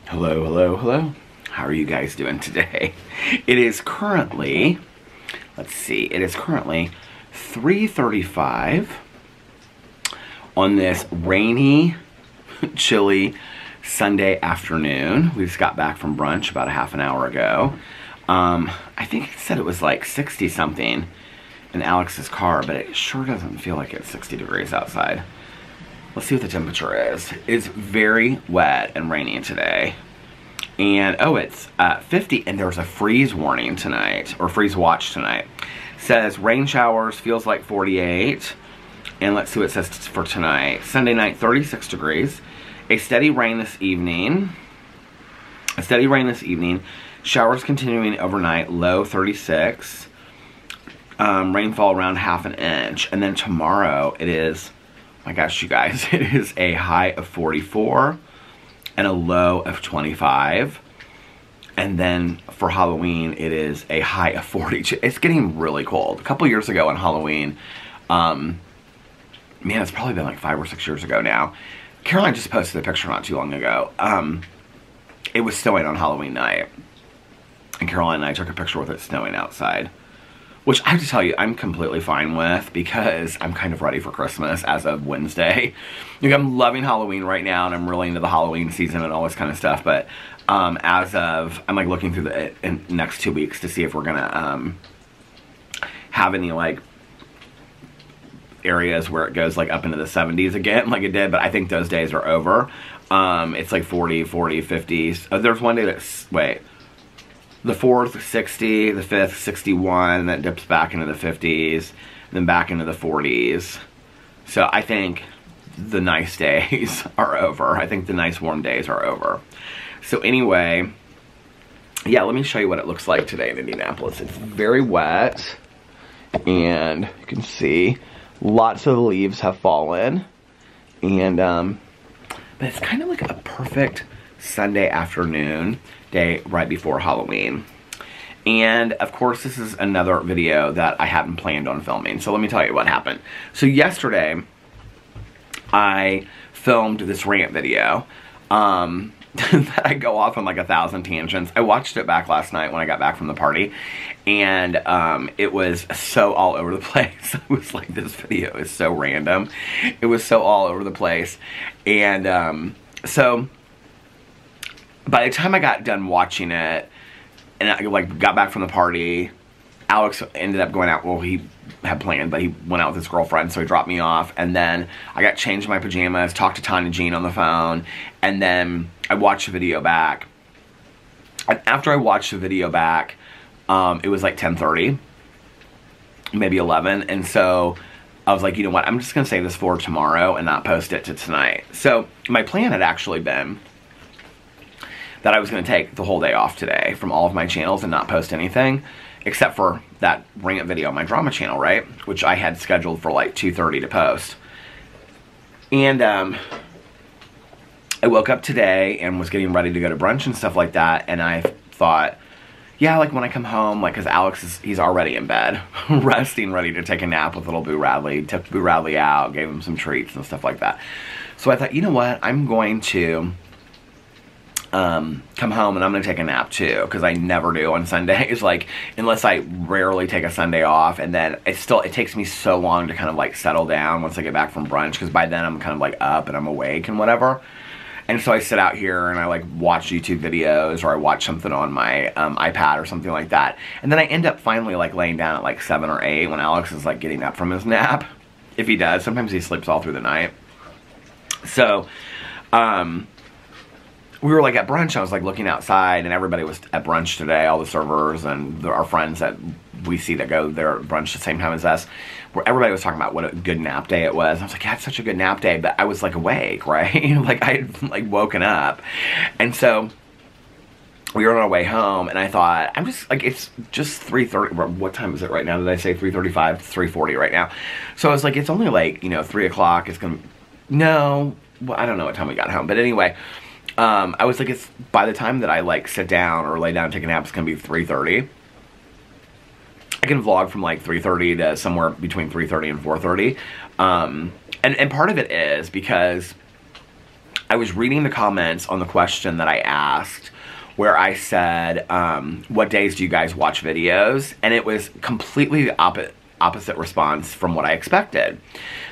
Hello, hello, hello. How are you guys doing today? It is currently, let's see, it is currently 3:35 on this rainy, chilly Sunday afternoon. We just got back from brunch about a half an hour ago. I think it said it was like 60 something in Alex's car, but it sure doesn't feel like it's 60 degrees outside. Let's see what the temperature is. It's very wet and rainy today. And, oh, it's 50, and there's a freeze warning tonight, or freeze watch tonight. Says rain showers, feels like 48. And let's see what it says for tonight. Sunday night, 36 degrees. A steady rain this evening. Showers continuing overnight, low 36. Rainfall around half an inch. And then tomorrow it is, my gosh, you guys, it is a high of 44 and a low of 25. And then for Halloween, it is a high of 42. It's getting really cold. A couple years ago on Halloween, man, it's probably been like 5 or 6 years ago now. Caroline just posted a picture not too long ago. It was snowing on Halloween night. And Caroline and I took a picture with it snowing outside. Which I have to tell you, I'm completely fine with, because I'm kind of ready for Christmas as of Wednesday. Like, I'm loving Halloween right now, and I'm really into the Halloween season and all this kind of stuff. But as of, I'm like looking through the next 2 weeks to see if we're gonna have any like areas where it goes like up into the 70s again, like it did. But I think those days are over. It's like 40, 50s. Oh, there's one day that's, wait. The 4th, 60, the 5th, 61, that dips back into the 50s, and then back into the 40s. So I think the nice days are over. I think the nice warm days are over. So anyway, yeah, let me show you what it looks like today in Indianapolis. It's very wet, and you can see lots of leaves have fallen. And, but it's kind of like a perfect Sunday afternoon day right before Halloween. And of course, this is another video that I hadn't planned on filming, so let me tell you what happened. So yesterday I filmed this rant video that I go off on like 1,000 tangents. I watched it back last night when I got back from the party, and it was so all over the place. I was like, this video is so random. It was so all over the place. And so by the time I got done watching it, and I like got back from the party, Alex ended up going out. Well, he had planned, but he went out with his girlfriend, so he dropped me off. And then I got changed in my pajamas, talked to Tanya Jean on the phone, and then I watched the video back. And after I watched the video back, it was like 10:30, maybe 11. And so I was like, you know what? I'm just gonna save this for tomorrow and not post it to tonight. So my plan had actually been that I was going to take the whole day off today from all of my channels and not post anything, except for that rant video on my drama channel, right? Which I had scheduled for like 2:30 to post. And I woke up today and was getting ready to go to brunch and stuff like that, and I thought, yeah, like when I come home, like, because Alex he's already in bed, resting, ready to take a nap with little Boo Radley. Took Boo Radley out, gave him some treats and stuff like that. So I thought, you know what, I'm going to come home and I'm gonna take a nap too, because I never do on Sundays, like, unless I rarely take a Sunday off. And then it takes me so long to kind of like settle down once I get back from brunch, because by then I'm kind of like up and I'm awake and whatever. And so I sit out here and I like watch YouTube videos, or I watch something on my iPad or something like that. And then I end up finally like laying down at like 7 or 8 when Alex is like getting up from his nap, if he does. Sometimes he sleeps all through the night. So we were like at brunch. I was like looking outside, and everybody was at brunch today, all the servers and our friends that we see that go there at brunch the same time as us, where everybody was talking about what a good nap day it was. I was like, yeah, it's such a good nap day, but I was like awake, right? Like I had like woken up. And so we were on our way home, and I thought, I'm just like, it's just 3:30. What time is it right now? Did I say 3:35? It's 3:40 right now. So I was like, it's only like, you know, 3 o'clock. It's gonna, no, well, I don't know what time we got home, but anyway, I was like, it's by the time that I like sit down or lay down and take a nap, it's gonna be 3:30. I can vlog from like 3:30 to somewhere between 3:30 and 4:30. And part of it is because I was reading the comments on the question that I asked, where I said, what days do you guys watch videos? And it was completely the opposite response from what I expected.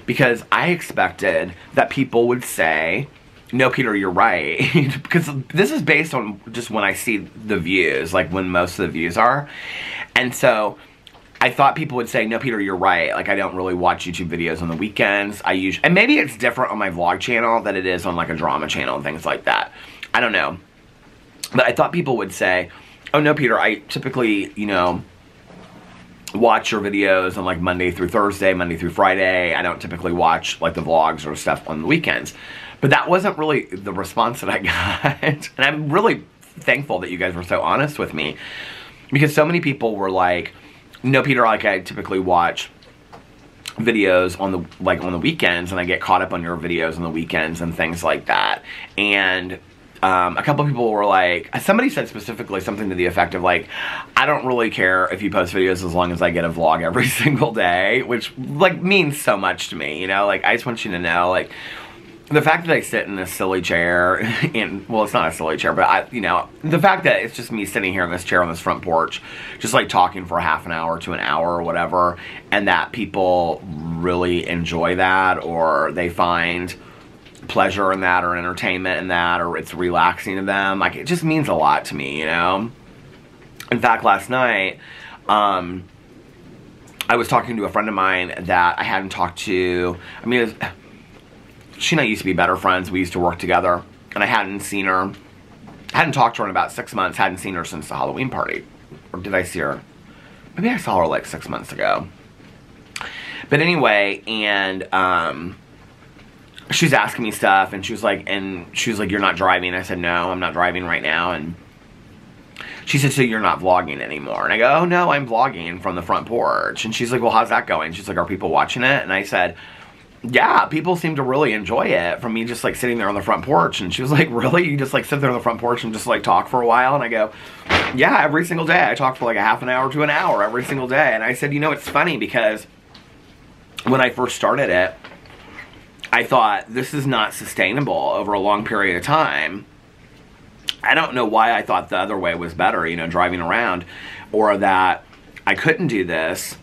Because I expected that people would say, no, Peter, you're right. Because this is based on just when I see the views, like when most of the views are. And so I thought people would say, no, Peter, you're right. Like, I don't really watch YouTube videos on the weekends. And maybe it's different on my vlog channel than it is on like a drama channel and things like that. I don't know. But I thought people would say, oh no, Peter, I typically, you know, watch your videos on like Monday through Thursday, Monday through Friday. I don't typically watch like the vlogs or stuff on the weekends. But that wasn't really the response that I got. And I'm really thankful that you guys were so honest with me. Because so many people were like, no, Peter, like I typically watch videos on the weekends, and I get caught up on your videos on the weekends and things like that. And a couple of people were like, somebody said specifically something to the effect of like, I don't really care if you post videos as long as I get a vlog every single day, which like means so much to me, you know, like I just want you to know, like, the fact that I sit in this silly chair, and well, it's not a silly chair, but you know, the fact that it's just me sitting here in this chair on this front porch, just like talking for half an hour to an hour or whatever, and that people really enjoy that, or they find pleasure in that, or entertainment in that, or it's relaxing to them, like, it just means a lot to me, you know? In fact, last night, I was talking to a friend of mine that I hadn't talked to. I mean, she and I used to be better friends. We used to work together, and I hadn't seen her. I hadn't talked to her in about 6 months. Hadn't seen her since the Halloween party. Or did I see her? Maybe I saw her like 6 months ago. But anyway, and she's asking me stuff, and she was like, you're not driving. I said, no, I'm not driving right now. And she said, so you're not vlogging anymore? And I go, oh no, I'm vlogging from the front porch. And she's like, well, how's that going? She's like, are people watching it? And I said, yeah, people seem to really enjoy it from me just like sitting there on the front porch. And she was like, really? You just like sit there on the front porch and just like talk for a while? And I go, yeah, every single day. I talk for like a half an hour to an hour every single day. And I said, you know, it's funny because when I first started it, I thought this is not sustainable over a long period of time. I don't know why I thought the other way was better, you know, driving around, or that I couldn't do this.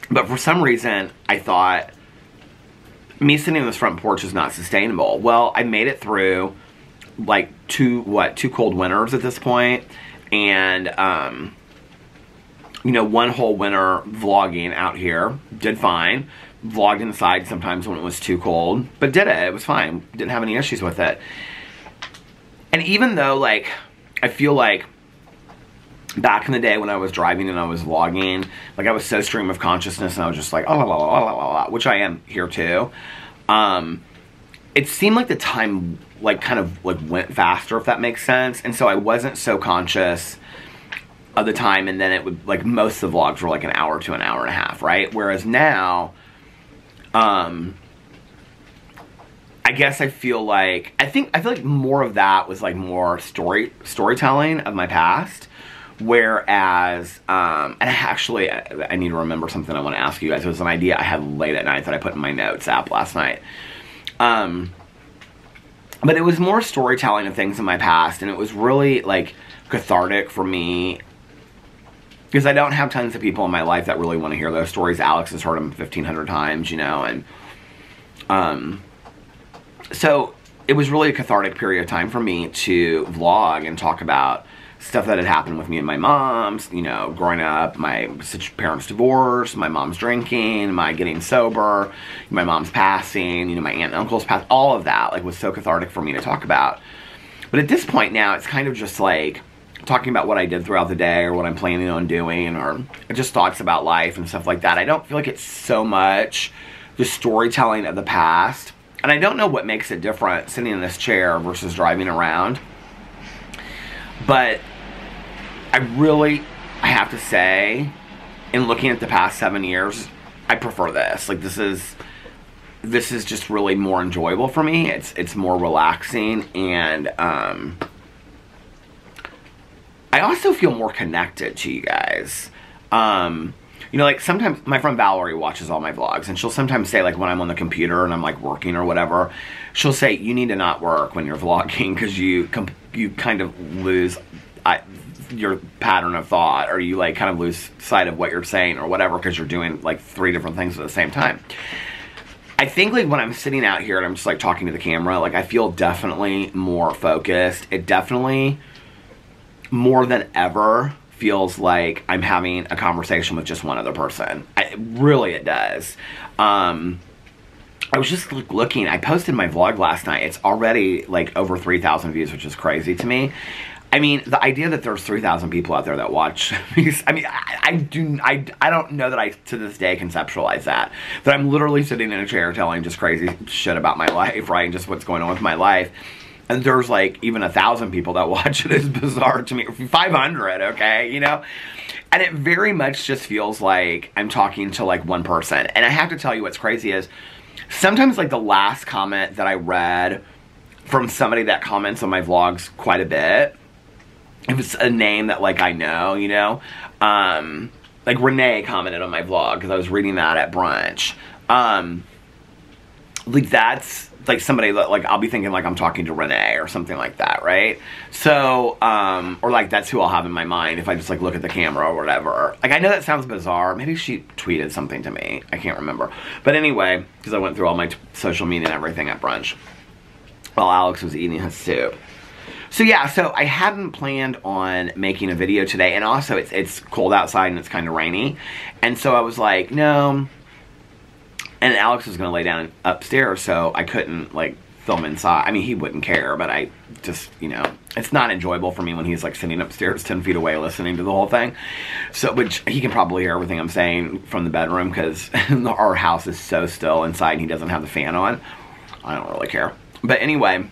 But for some reason, I thought me sitting on this front porch is not sustainable. Well, I made it through like two cold winters at this point, and you know, one whole winter vlogging out here, did fine. Vlogged inside sometimes when it was too cold, but did it. It was fine. Didn't have any issues with it. And even though, like, I feel like back in the day when I was driving and I was vlogging, like, I was so stream of consciousness, and I was just like, oh, la, la, la, la, la, la, which I am here too. It seemed like the time, like, kind of, like, went faster, if that makes sense. And so I wasn't so conscious of the time, and then it would, like, most of the vlogs were like an hour to an hour and a half, right? Whereas now, I guess I feel like, I feel like more of that was like more storytelling of my past. Whereas, and actually, I need to remember something I want to ask you guys. It was an idea I had late at night that I put in my notes app last night. But it was more storytelling of things in my past, and it was really like cathartic for me, because I don't have tons of people in my life that really want to hear those stories. Alex has heard them 1,500 times, you know, and so it was really a cathartic period of time for me to vlog and talk about stuff that had happened with me and my mom's, you know, growing up, my parents' divorce, my mom's drinking, my getting sober, my mom's passing, you know, my aunt and uncle's passing, all of that, like, was so cathartic for me to talk about. But at this point now, it's kind of just like talking about what I did throughout the day, or what I'm planning on doing, or just thoughts about life and stuff like that. I don't feel like it's so much the storytelling of the past. And I don't know what makes it different sitting in this chair versus driving around. But I have to say, in looking at the past 7 years, I prefer this. Like, this is just really more enjoyable for me. It's more relaxing, and I also feel more connected to you guys. You know, like sometimes my friend Valerie watches all my vlogs, and she'll sometimes say, like when I'm on the computer and I'm like working or whatever, she'll say, you need to not work when you're vlogging because you kind of lose your pattern of thought, or you like kind of lose sight of what you're saying or whatever because you're doing like 3 different things at the same time. I think like when I'm sitting out here and I'm just like talking to the camera, like I feel definitely more focused. It definitely more than ever feels like I'm having a conversation with just one other person. Really, it does. I was just looking, I posted my vlog last night. It's already like over 3,000 views, which is crazy to me. I mean, the idea that there's 3,000 people out there that watch, I mean, I don't know that I, to this day, conceptualize that. That I'm literally sitting in a chair telling just crazy shit about my life, right? And just what's going on with my life. And there's like even 1,000 people that watch it is bizarre to me. 500, okay, you know? And it very much just feels like I'm talking to like one person. And I have to tell you what's crazy is, sometimes like the last comment that I read from somebody that comments on my vlogs quite a bit, if it's a name that like I know, you know, like Renee commented on my vlog because I was reading that at brunch. Like that's like somebody that like I'll be thinking like I'm talking to Renee or something like that, right? So or like that's who I'll have in my mind if I just like look at the camera or whatever. Like I know that sounds bizarre. Maybe she tweeted something to me. I can't remember. But anyway, because I went through all my social media and everything at brunch while Alex was eating his soup. So yeah, so I hadn't planned on making a video today, and also it's cold outside and it's kind of rainy, and so I was like, no. And Alex was gonna lay down upstairs, so I couldn't like film inside. I mean, he wouldn't care, but I just, you know, it's not enjoyable for me when he's like sitting upstairs 10 feet away listening to the whole thing. So, which he can probably hear everything I'm saying from the bedroom because our house is so still inside and he doesn't have the fan on. I don't really care. But anyway,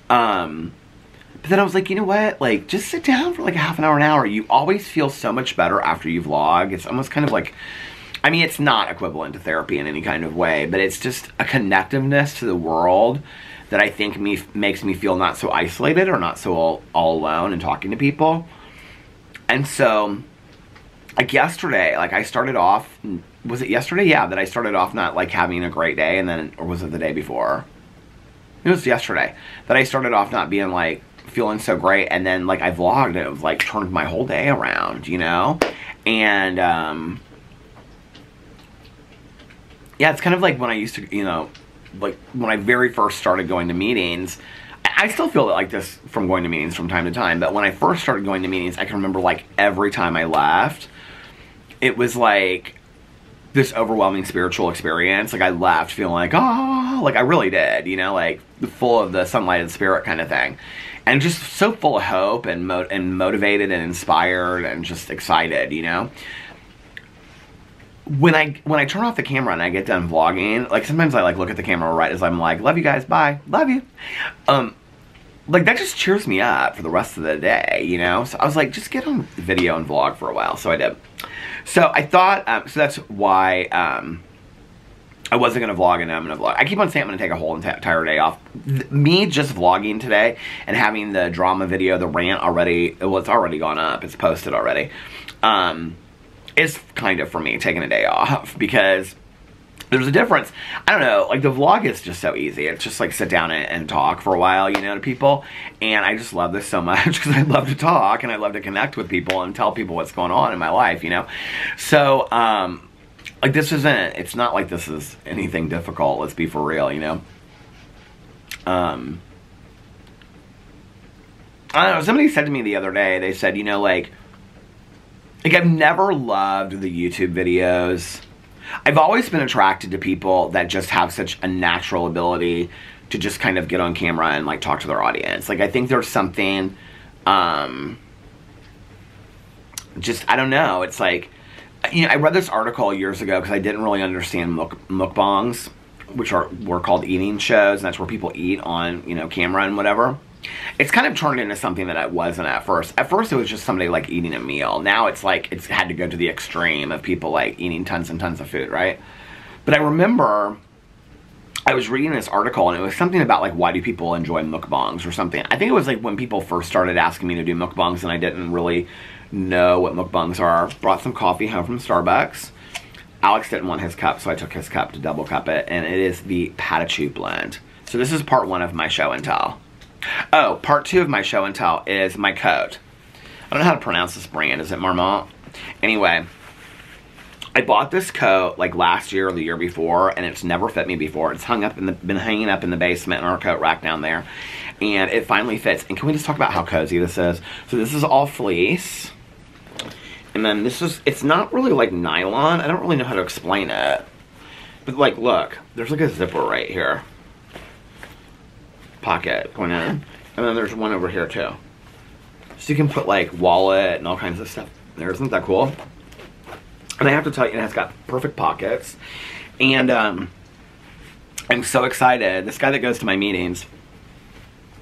but then I was like, you know what? Like, just sit down for like a half an hour. You always feel so much better after you vlog. It's almost kind of like, I mean, it's not equivalent to therapy in any kind of way, but it's just a connectiveness to the world that I think makes me feel not so isolated or not so all alone and talking to people. And so, like yesterday, like I started off, was it yesterday? Yeah, that I started off not like having a great day, and then, or was it the day before? It was yesterday that I started off not being like feeling so great, and then like I vlogged and it was like turned my whole day around, you know? And yeah, it's kind of like when I used to, you know, like when I very first started going to meetings. I still feel like this from going to meetings from time to time, but when I first started going to meetings, I can remember like every time I left, it was like this overwhelming spiritual experience. Like I left feeling like, oh, like I really did, you know, like full of the sunlighted spirit kind of thing. And just so full of hope and motivated and inspired and just excited, you know. When I turn off the camera and I get done vlogging, like sometimes I like look at the camera right as I'm like, love you guys, bye, love you. Like that just cheers me up for the rest of the day, you know. So I was like, just get on video and vlog for a while. So I did. So I thought, so that's why I wasn't going to vlog, and now I'm going to vlog. I keep on saying I'm going to take a whole entire day off. Me just vlogging today and having the drama video, the rant already, well, it's already gone up. It's posted already. Is kind of for me taking a day off because there's a difference. I don't know, like the vlog is just so easy. It's just like sit down and talk for a while, you know, to people. And I just love this so much because I love to talk and I love to connect with people and tell people what's going on in my life, you know. So, like this isn't, it's not like this is anything difficult. Let's be for real, you know. I don't know, somebody said to me the other day, they said, you know, like I've never loved the YouTube videos. I've always been attracted to people that just have such a natural ability to just kind of get on camera and like talk to their audience. Like I think there's something, just, I don't know. It's like, you know, I read this article years ago because I didn't really understand mukbangs, which were called eating shows, and that's where people eat on, you know, camera and whatever. It's kind of turned into something that it wasn't at first. At first, it was just somebody, like, eating a meal. Now it's, like, it's had to go to the extreme of people, like, eating tons and tons of food, right? But I remember I was reading this article, and it was something about, like, why do people enjoy mukbangs or something. I think it was, like, when people first started asking me to do mukbangs, and I didn't really know what mukbangs are. Brought some coffee home from Starbucks. Alex didn't want his cup, so I took his cup to double cup it, and it is the Patachu blend. So this is part 1 of my show and tell. Oh, part 2 of my show and tell is my coat. I don't know how to pronounce this brand. Is it Marmont? Anyway, I bought this coat like last year or the year before, and it's never fit me before. It's been hanging up in the basement in our coat rack down there, and it finally fits. And can we just talk about how cozy this is? So this is all fleece, and then this is, it's not really like nylon. I don't really know how to explain it, but like, look, there's like a zipper right here, pocket going in, and then there's one over here too. So you can put like wallet and all kinds of stuff there. Isn't that cool? And I have to tell you, it has got perfect pockets. And I'm so excited. This guy that goes to my meetings,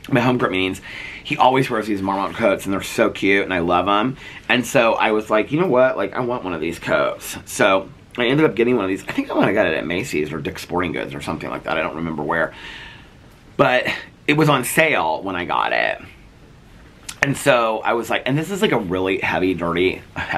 my home group meetings, he always wears these Marmont coats, and they're so cute, and I love them. And so I was like, you know what? Like, I want one of these coats. So I ended up getting one of these. I think I might have got it at Macy's or Dick's Sporting Goods or something like that. I don't remember where. But it was on sale when I got it. And so I was like, and this is like a really heavy duty, like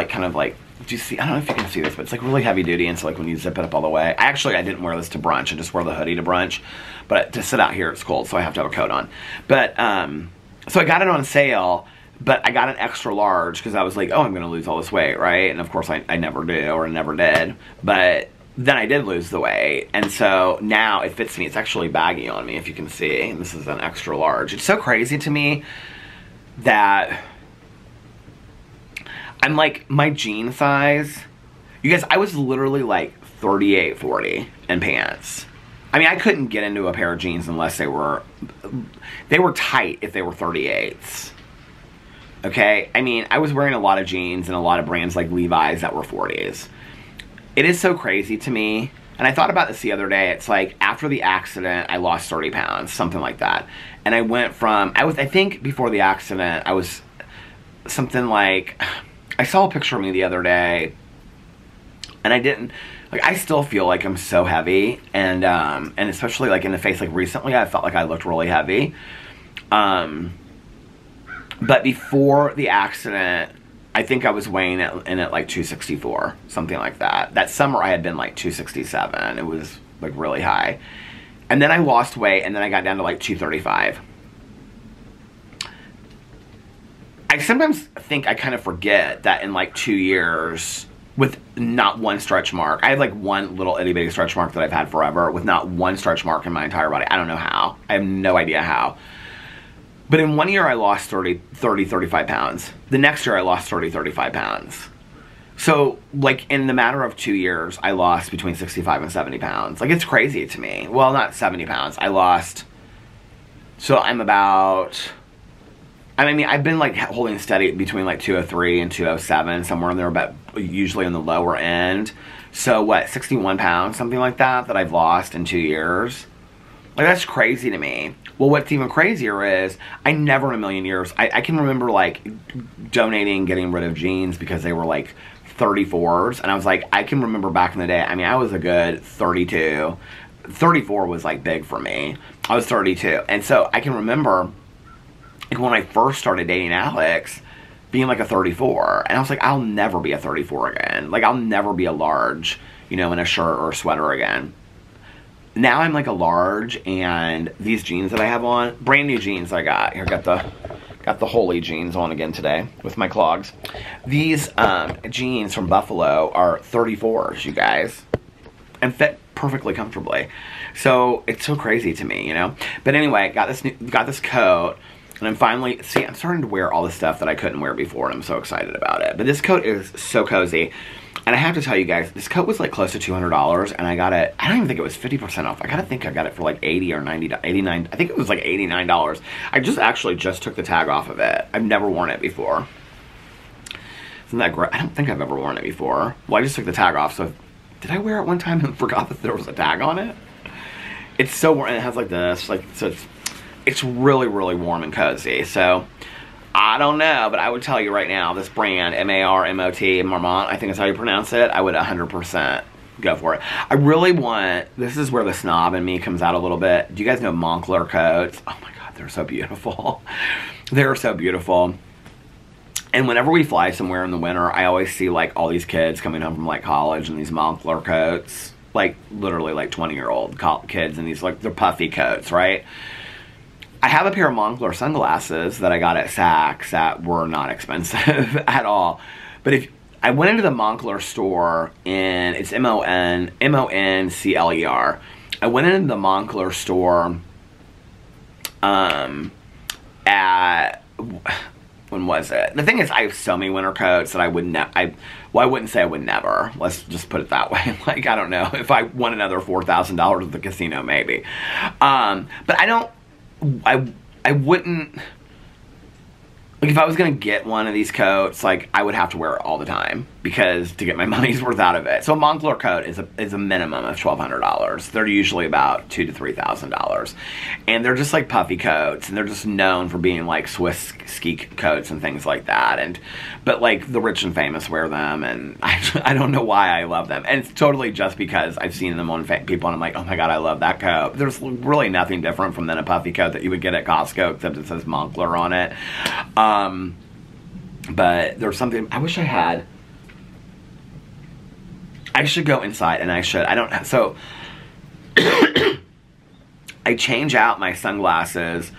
kind of like, do you see, I don't know if you can see this, but it's like really heavy duty. And so like when you zip it up all the way, I didn't wear this to brunch. I just wore the hoodie to brunch, but to sit out here, it's cold. So I have to have a coat on. But, so I got it on sale, but I got an extra large because I was like, oh, I'm going to lose all this weight, right? And of course I never do, or never did. But then I did lose the weight, and so now it fits me. It's actually baggy on me, if you can see. And this is an extra large. It's so crazy to me that I'm like, my jean size, you guys, I was literally like 38, 40 in pants. I mean, I couldn't get into a pair of jeans unless they were tight if they were 38s. Okay? I mean, I was wearing a lot of jeans and a lot of brands like Levi's that were 40s. It is so crazy to me, and I thought about this the other day. It's like, after the accident, I lost 30 pounds, something like that. And I went from, I think before the accident, I was something like, I saw a picture of me the other day, and I still feel like I'm so heavy, and especially like in the face, like recently, I felt like I looked really heavy. But before the accident, I think I was weighing in at like 264, something like that. That summer I had been like 267. It was like really high. And then I lost weight, and then I got down to like 235. I sometimes think I kind of forget that in like 2 years, with not one stretch mark. I have like one little itty bitty stretch mark that I've had forever, with not one stretch mark in my entire body. I don't know how. I have no idea how. But in 1 year, I lost 35 pounds. The next year, I lost 35 pounds. So, like, in the matter of 2 years, I lost between 65 and 70 pounds. Like, it's crazy to me. Well, not 70 pounds. I lost... So, I'm about... I mean, I've been, like, holding steady between, like, 203 and 207, somewhere in there, but usually on the lower end. So, what, 61 pounds, something like that I've lost in 2 years? Like, that's crazy to me. Well, what's even crazier is, I never in a million years, I can remember, like, donating, getting rid of jeans because they were, like, 34s. And I was like, I can remember back in the day, I mean, I was a good 32. 34 was, like, big for me. I was 32. And so, I can remember, like, when I first started dating Alex, being, like, a 34. And I was like, I'll never be a 34 again. Like, I'll never be a large, you know, in a shirt or a sweater again. Now I'm like a large, and these jeans that I have on, brand new jeans I got. Here, got the Holy jeans on again today with my clogs. These jeans from Buffalo are 34s, you guys, and fit perfectly comfortably. So it's so crazy to me, you know. But anyway, got this coat, and I'm finally, see, I'm starting to wear all the stuff that I couldn't wear before, and I'm so excited about it. But this coat is so cozy. And I have to tell you guys, this coat was like close to $200, and I got it, I don't even think it was 50% off. I gotta think I got it for like 80 or 90, 89, I think it was like $89. I just took the tag off of it. I've never worn it before. Isn't that great? I don't think I've ever worn it before. Well, I just took the tag off, so did I wear it one time and forgot that there was a tag on it? It's so warm, and it has like this, like, so it's really, really warm and cozy, so... I don't know, but I would tell you right now, this brand, M-A-R-M-O-T, Marmont, I think is how you pronounce it, I would 100% go for it. I really want, this is where the snob in me comes out a little bit. Do you guys know Moncler coats? Oh my God, they're so beautiful. They're so beautiful. And whenever we fly somewhere in the winter, I always see like all these kids coming home from like college in these Moncler coats. Like literally like 20-year-old kids in these like, they're puffy coats, right? I have a pair of Moncler sunglasses that I got at Saks that were not expensive at all. But if I went into the Moncler store in, it's M-O-N-C-L-E-R. I went into the Moncler store at, when was it? The thing is, I have so many winter coats that I would never, well, I wouldn't say I would never. Let's just put it that way. Like, I don't know. If I won another $4,000 at the casino, maybe. But I don't, I wouldn't, like if I was going to get one of these coats, like I would have to wear it all the time because to get my money's worth out of it. So a Moncler coat is a minimum of $1,200. They're usually about $2,000 to $3,000. And they're just like puffy coats and they're just known for being like Swiss ski coats and things like that. But like the rich and famous wear them and I don't know why I love them. And it's totally just because I've seen them on people and I'm like, oh my God, I love that coat. There's really nothing different from than a puffy coat that you would get at Costco except it says Moncler on it. But there's something, I wish I had. I should go inside and I don't, so I change out my sunglasses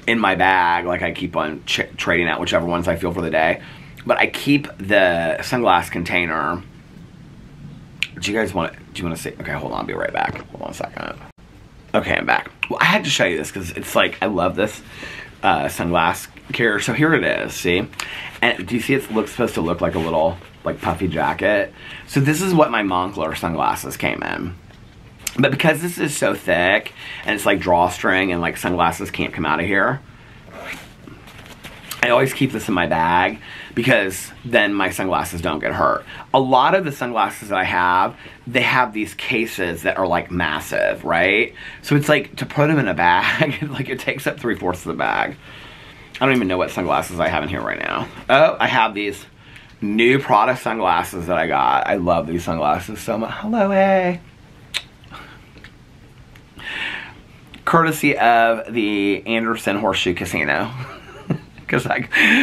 in my bag, like I keep on trading out whichever ones I feel for the day. But I keep the sunglass container. Do you want to see? Okay, hold on, I'll be right back. Hold on a second. Okay, I'm back. Well, I had to show you this because it's like, I love this sunglass carrier. So here it is, see? And do you see it's supposed to look like a little like puffy jacket? So this is what my Moncler sunglasses came in. But because this is so thick and it's like drawstring and like sunglasses can't come out of here, I always keep this in my bag because then my sunglasses don't get hurt. A lot of the sunglasses that I have, they have these cases that are like massive, right? So it's like to put them in a bag, like it takes up 3/4 of the bag. I don't even know what sunglasses I have in here right now. Oh, I have these new Prada sunglasses that I got. I love these sunglasses so much. Hello, hey. Courtesy of the Anderson Horseshoe Casino. Because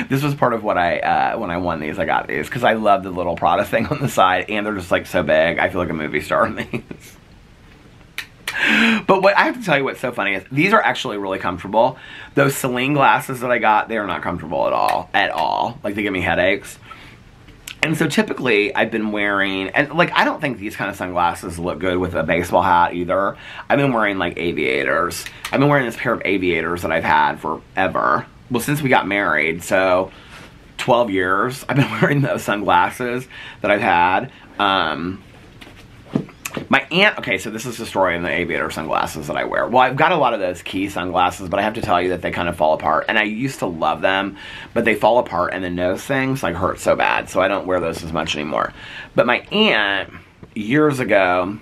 this was part of what when I won these, I got these. Because I love the little Prada thing on the side. And they're just like so big. I feel like a movie star in these. But what I have to tell you what's so funny is these are actually really comfortable. Those Celine glasses that I got, they are not comfortable at all. At all. Like they give me headaches. And so typically I've been wearing, and like I don't think these kind of sunglasses look good with a baseball hat either. I've been wearing like aviators. I've been wearing this pair of aviators that I've had forever. Well, since we got married, so 12 years, I've been wearing those sunglasses that I've had. My aunt, okay, so this is the story in the aviator sunglasses that I wear. Well, I've got a lot of those Key sunglasses, but I have to tell you that they kind of fall apart. And I used to love them, but they fall apart and the nose things like hurt so bad. So I don't wear those as much anymore. But my aunt, years ago,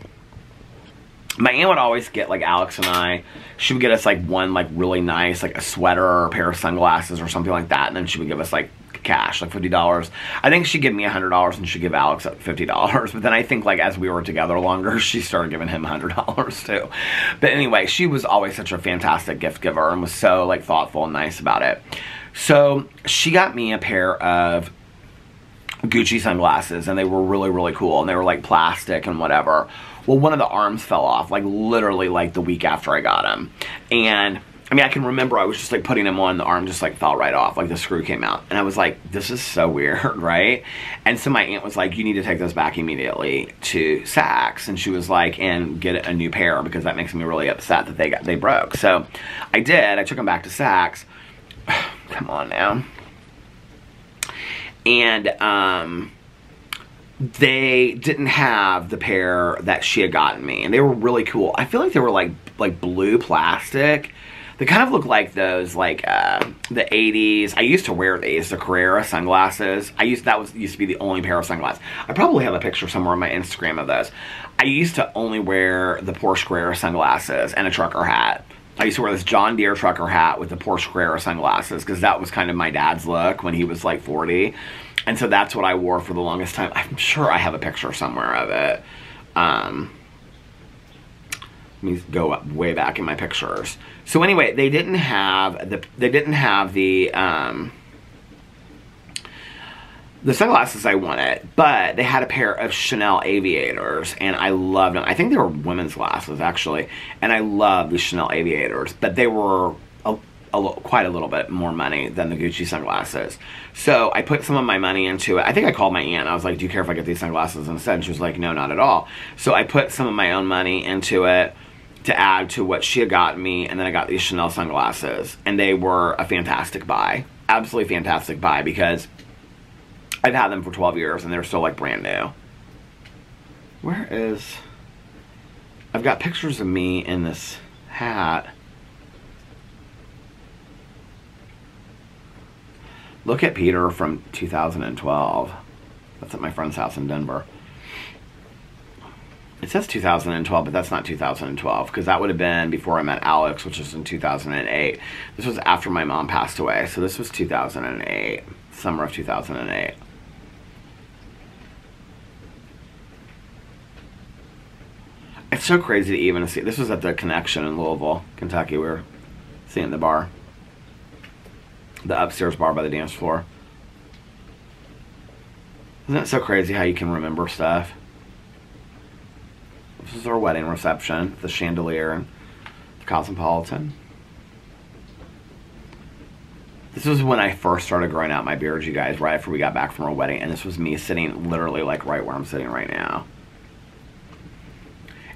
my aunt would always get, like Alex and I, she would get us like one like really nice, like a sweater or a pair of sunglasses or something like that. And then she would give us like cash, like $50. I think she'd give me $100 and she'd give Alex $50. But then I think like as we were together longer, she started giving him $100 too. But anyway, she was always such a fantastic gift giver and was so like thoughtful and nice about it. So she got me a pair of Gucci sunglasses and they were really, really cool. And they were like plastic and whatever. Well, one of the arms fell off, like literally like the week after I got them. And I mean, I can remember I was just like putting them on, the arm just like fell right off, like the screw came out. And I was like, this is so weird, right? And so my aunt was like, you need to take those back immediately to Saks. And she was like, and get a new pair because that makes me really upset that they broke. So I did, I took them back to Saks. Come on now. And they didn't have the pair that she had gotten me. And they were really cool. I feel like they were like blue plastic. They kind of look like those, like, the 80s. I used to wear these, the Carrera sunglasses. used to be the only pair of sunglasses. I probably have a picture somewhere on my Instagram of those. I used to only wear the Porsche Carrera sunglasses and a trucker hat. I used to wear this John Deere trucker hat with the Porsche Carrera sunglasses because that was kind of my dad's look when he was like 40. And so that's what I wore for the longest time. I'm sure I have a picture somewhere of it. Let me go up way back in my pictures. So anyway, they didn't have the sunglasses I wanted, but they had a pair of Chanel aviators, and I loved them. I think they were women's glasses, actually, and I love the Chanel aviators, but they were quite a little bit more money than the Gucci sunglasses. So I put some of my money into it. I think I called my aunt. I was like, do you care if I get these sunglasses instead? And she was like, no, not at all. So I put some of my own money into it to add to what she had gotten me, and then I got these Chanel sunglasses, and they were a fantastic buy. Absolutely fantastic buy, because I've had them for 12 years, and they're still, like, brand new. Where is... I've got pictures of me in this hat. Look at Peter from 2012. That's at my friend's house in Denver. It says 2012, but that's not 2012, because that would have been before I met Alex, which was in 2008. This was after my mom passed away, so this was 2008, summer of 2008. It's so crazy to even see. This was at the Connection in Louisville, Kentucky. We were seeing the bar. The upstairs bar by the dance floor. Isn't it so crazy how you can remember stuff? This is our wedding reception, the chandelier and the Cosmopolitan. This was when I first started growing out my beard, you guys, right after we got back from our wedding, and this was me sitting literally like right where I'm sitting right now.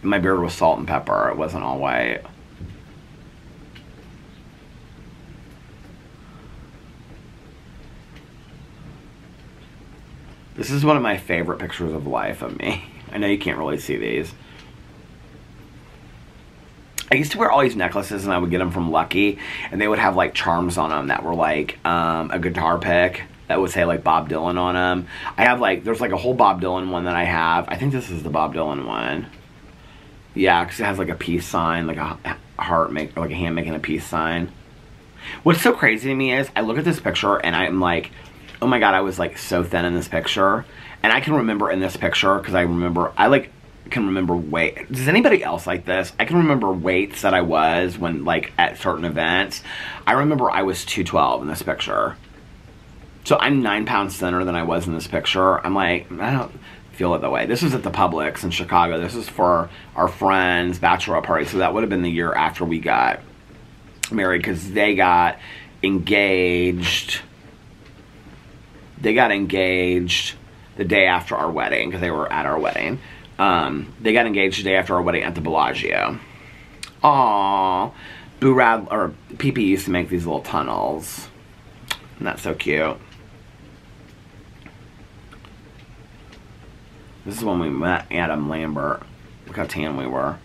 And my beard was salt and pepper. It wasn't all white. This is one of my favorite pictures of life of me. I know you can't really see these. I used to wear all these necklaces, and I would get them from Lucky, and they would have like charms on them that were like a guitar pick that would say like Bob Dylan on them. I have like, there's like a whole Bob Dylan one that I have. I think this is the Bob Dylan one. Yeah, because it has like a peace sign, like a heart, like a hand making a peace sign. What's so crazy to me is I look at this picture and I'm like, oh my god, I was like so thin in this picture. And I can remember in this picture, because I can remember weight. Does anybody else like this? I can remember weights that I was when, like, at certain events. I remember I was 212 in this picture. So I'm 9 pounds thinner than I was in this picture. I'm like, I don't feel it that way. This was at the Publix in Chicago. This was for our friend's bachelorette party. So that would have been the year after we got married, because they got engaged. They got engaged the day after our wedding, because they were at our wedding. They got engaged the day after our wedding at the Bellagio. Aww. PP used to make these little tunnels. And that's so cute. This is when we met Adam Lambert. Look how tan we were.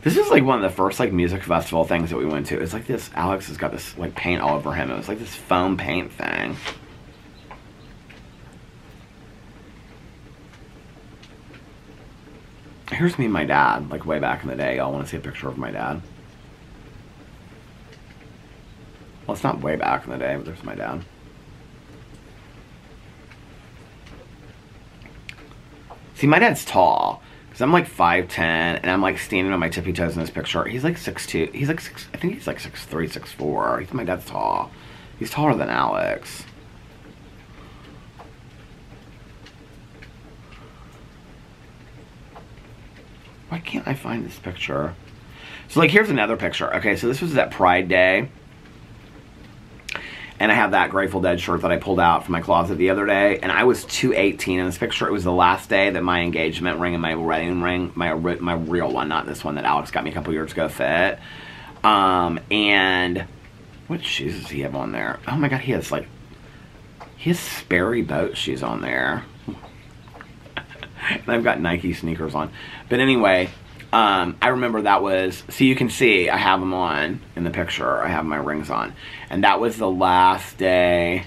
This is like one of the first like music festival things that we went to. It's like this, Alex has got this like paint all over him. It was like this foam paint thing. Here's me and my dad, like way back in the day. Y'all want to see a picture of my dad? Well, it's not way back in the day, but there's my dad. See, my dad's tall. Because I'm like 5'10", and I'm like standing on my tippy toes in this picture. He's like 6'2". He's like I think he's like 6'3", 6'4". My dad's tall. He's taller than Alex. Why can't I find this picture? So like here's another picture. Okay, so this was that Pride Day. And I have that Grateful Dead shirt that I pulled out from my closet the other day. And I was 218 in this picture. It was the last day that my engagement ring and my wedding ring, my real one, not this one that Alex got me a couple years ago, fit. And what shoes does he have on there? Oh my god, he has Sperry boat shoes on there. And I've got Nike sneakers on. But anyway, I remember that was, so you can see I have them on in the picture. I have my rings on. And that was the last day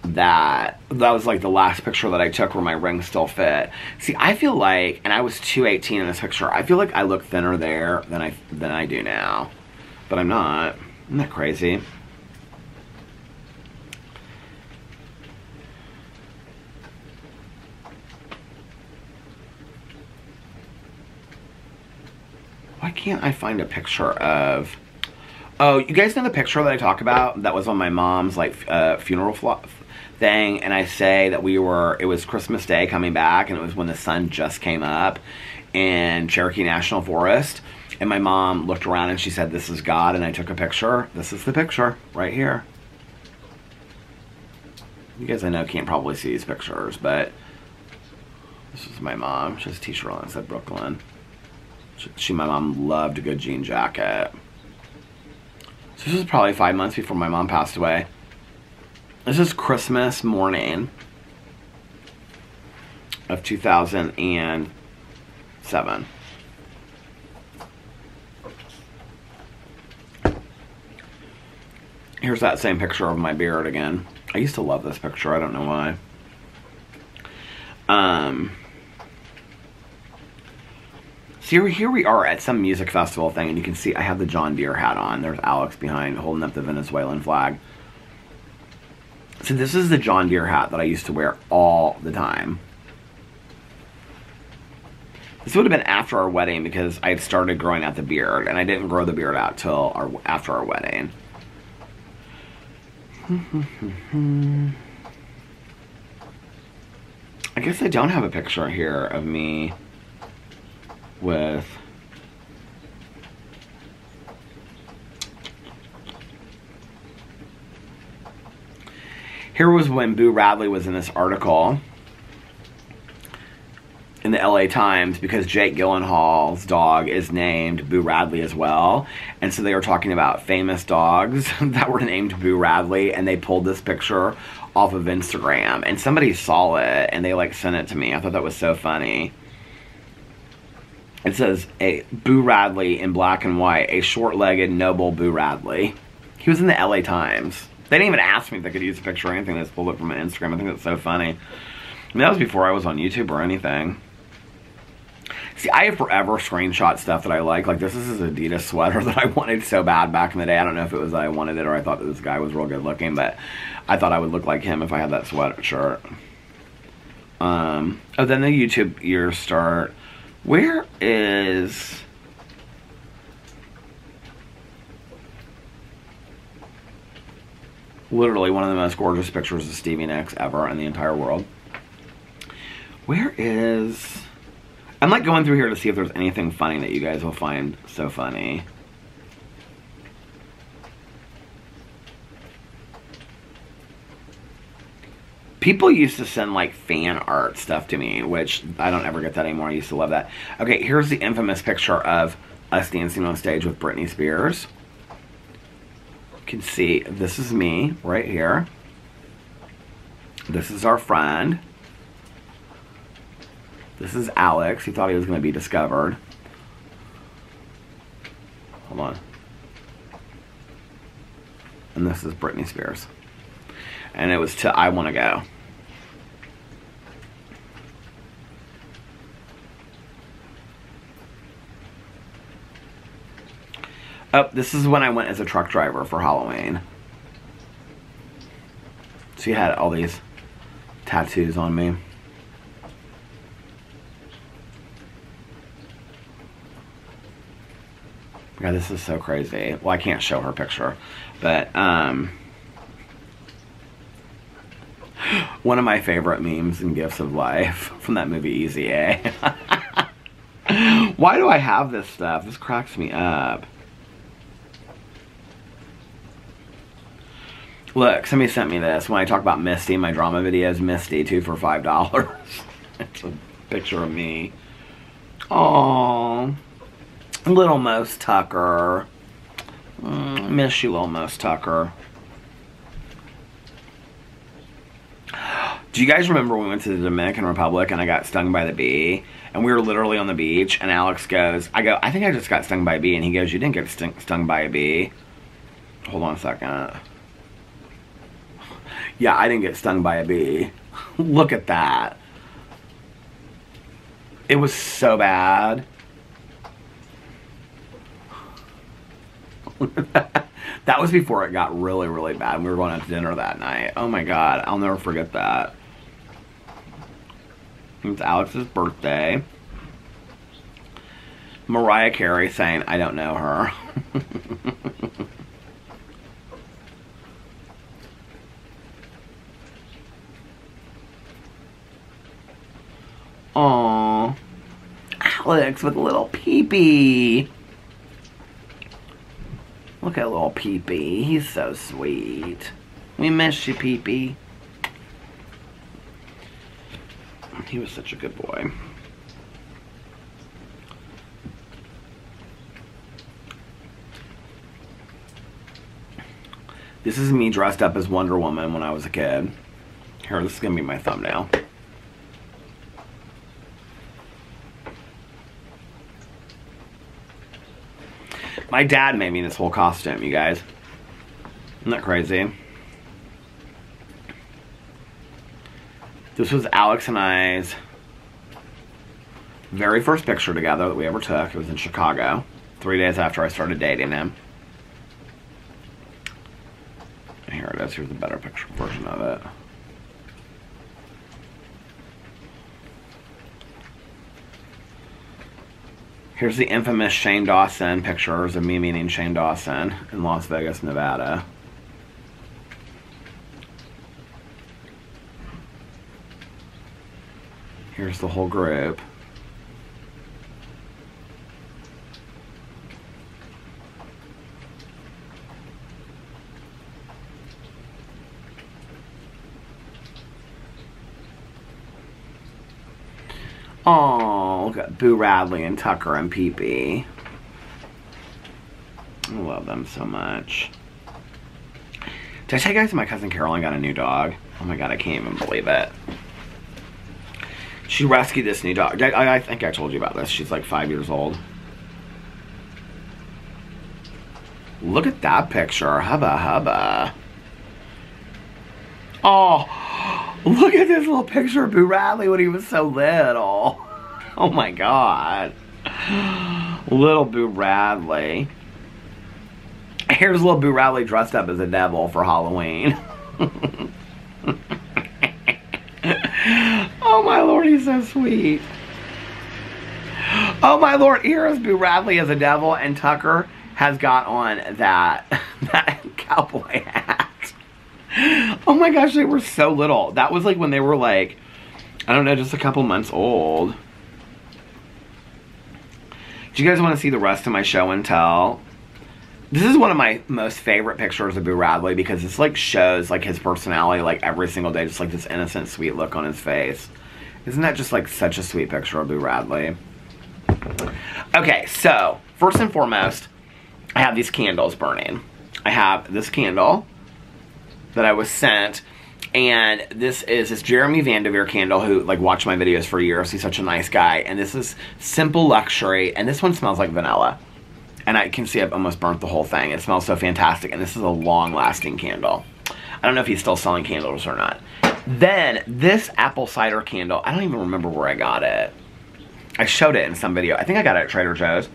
that was like the last picture that I took where my rings still fit. See, I feel like, and I was 218 in this picture, I feel like I look thinner there than I do now. But I'm not. Isn't that crazy? Why can't I find a picture of... Oh, you guys know the picture that I talk about that was on my mom's like funeral thing, and I say that it was Christmas Day coming back, and it was when the sun just came up in Cherokee National Forest, and my mom looked around and she said, "This is God," and I took a picture. This is the picture right here. You guys I know can't probably see these pictures, but this is my mom. She has a t-shirt on that said Brooklyn. My mom loved a good jean jacket. So this was probably 5 months before my mom passed away. This is Christmas morning of 2007. Here's that same picture of my beard again. I used to love this picture. I don't know why. So here we are at some music festival thing, and you can see I have the John Deere hat on. There's Alex behind holding up the Venezuelan flag. So this is the John Deere hat that I used to wear all the time. This would have been after our wedding because I had started growing out the beard, and I didn't grow the beard out till after our wedding. I guess I don't have a picture here of me with... Here was when Boo Radley was in this article in the LA Times because Jake Gyllenhaal's dog is named Boo Radley as well. And so they were talking about famous dogs that were named Boo Radley, and they pulled this picture off of Instagram. And somebody saw it, and they like sent it to me. I thought that was so funny. It says, a Boo Radley in black and white, a short-legged, noble Boo Radley. He was in the LA Times. They didn't even ask me if they could use a picture or anything. They just pulled it from my Instagram. I think that's so funny. I mean, that was before I was on YouTube or anything. See, I have forever screenshot stuff that I like. Like, this is an Adidas sweater that I wanted so bad back in the day. I don't know if it was that I wanted it or I thought that this guy was real good looking, but I thought I would look like him if I had that sweatshirt. Oh, then the YouTube years start. Where is... literally one of the most gorgeous pictures of Stevie Nicks ever in the entire world. Where is... I'm like going through here to see if there's anything funny that you guys will find so funny. People used to send like fan art stuff to me, which I don't ever get that anymore. I used to love that. Okay, here's the infamous picture of us dancing on stage with Britney Spears. You can see this is me right here. This is our friend. This is Alex. He thought he was going to be discovered. Hold on. And this is Britney Spears. And it was to I Wanna Go. Oh, this is when I went as a truck driver for Halloween. So he had all these tattoos on me. God, this is so crazy. Well, I can't show her picture, but one of my favorite memes and gifts of life from that movie Easy A. Why do I have this stuff? This cracks me up. Look, somebody sent me this. When I talk about Misty, my drama videos, Misty, 2 for $5. It's a picture of me. Aww. Little Most Tucker. Miss you, Little Most Tucker. Do you guys remember when we went to the Dominican Republic and I got stung by the bee? And we were literally on the beach and Alex goes, I think I just got stung by a bee. And he goes, you didn't get stung by a bee. Hold on a second. Yeah, I didn't get stung by a bee. Look at that. It was so bad. That was before it got really, really bad. We were going out to dinner that night. Oh my God, I'll never forget that. It's Alex's birthday. Mariah Carey saying, I don't know her. Aww. Alex with a little peepee. Look at little peepee. He's so sweet. We miss you, peepee. He was such a good boy. This is me dressed up as Wonder Woman when I was a kid. Here, this is going to be my thumbnail. My dad made me this whole costume, you guys. Isn't that crazy? This was Alex and I's very first picture together that we ever took. It was in Chicago, 3 days after I started dating him. Here it is. Here's a better picture version of it. Here's the infamous Shane Dawson pictures of me meeting Shane Dawson in Las Vegas, Nevada. Here's the whole group. Oh, look at Boo Radley and Tucker and Pee-Pee. I love them so much. Did I tell you guys my cousin Caroline got a new dog? Oh my god, I can't even believe it. She rescued this new dog. I think I told you about this. She's like 5 years old. Look at that picture. Hubba hubba. Oh. Look at this little picture of Boo Radley when he was so little. Oh my god. Little Boo Radley. Here's little Boo Radley dressed up as a devil for Halloween. Oh my lord, he's so sweet. Oh my lord, here is Boo Radley as a devil, and Tucker has got on that cowboy hat. Oh my gosh, they were so little. That was like when they were like, I don't know, just a couple months old. Do you guys want to see the rest of my show and tell? This is one of my most favorite pictures of Boo Radley because this like shows like his personality like every single day, just like this innocent, sweet look on his face. Isn't that just like such a sweet picture of Boo Radley? Okay, so first and foremost, I have these candles burning. I have this candle that I was sent, and this is this Jeremy Vanderveer candle who like watched my videos for years. He's such a nice guy, and this is Simple Luxury, and this one smells like vanilla, and I can see I've almost burnt the whole thing. It smells so fantastic, and this is a long-lasting candle. I don't know if he's still selling candles or not. Then this apple cider candle, I don't even remember where I got it. I showed it in some video. I think I got it at Trader Joe's.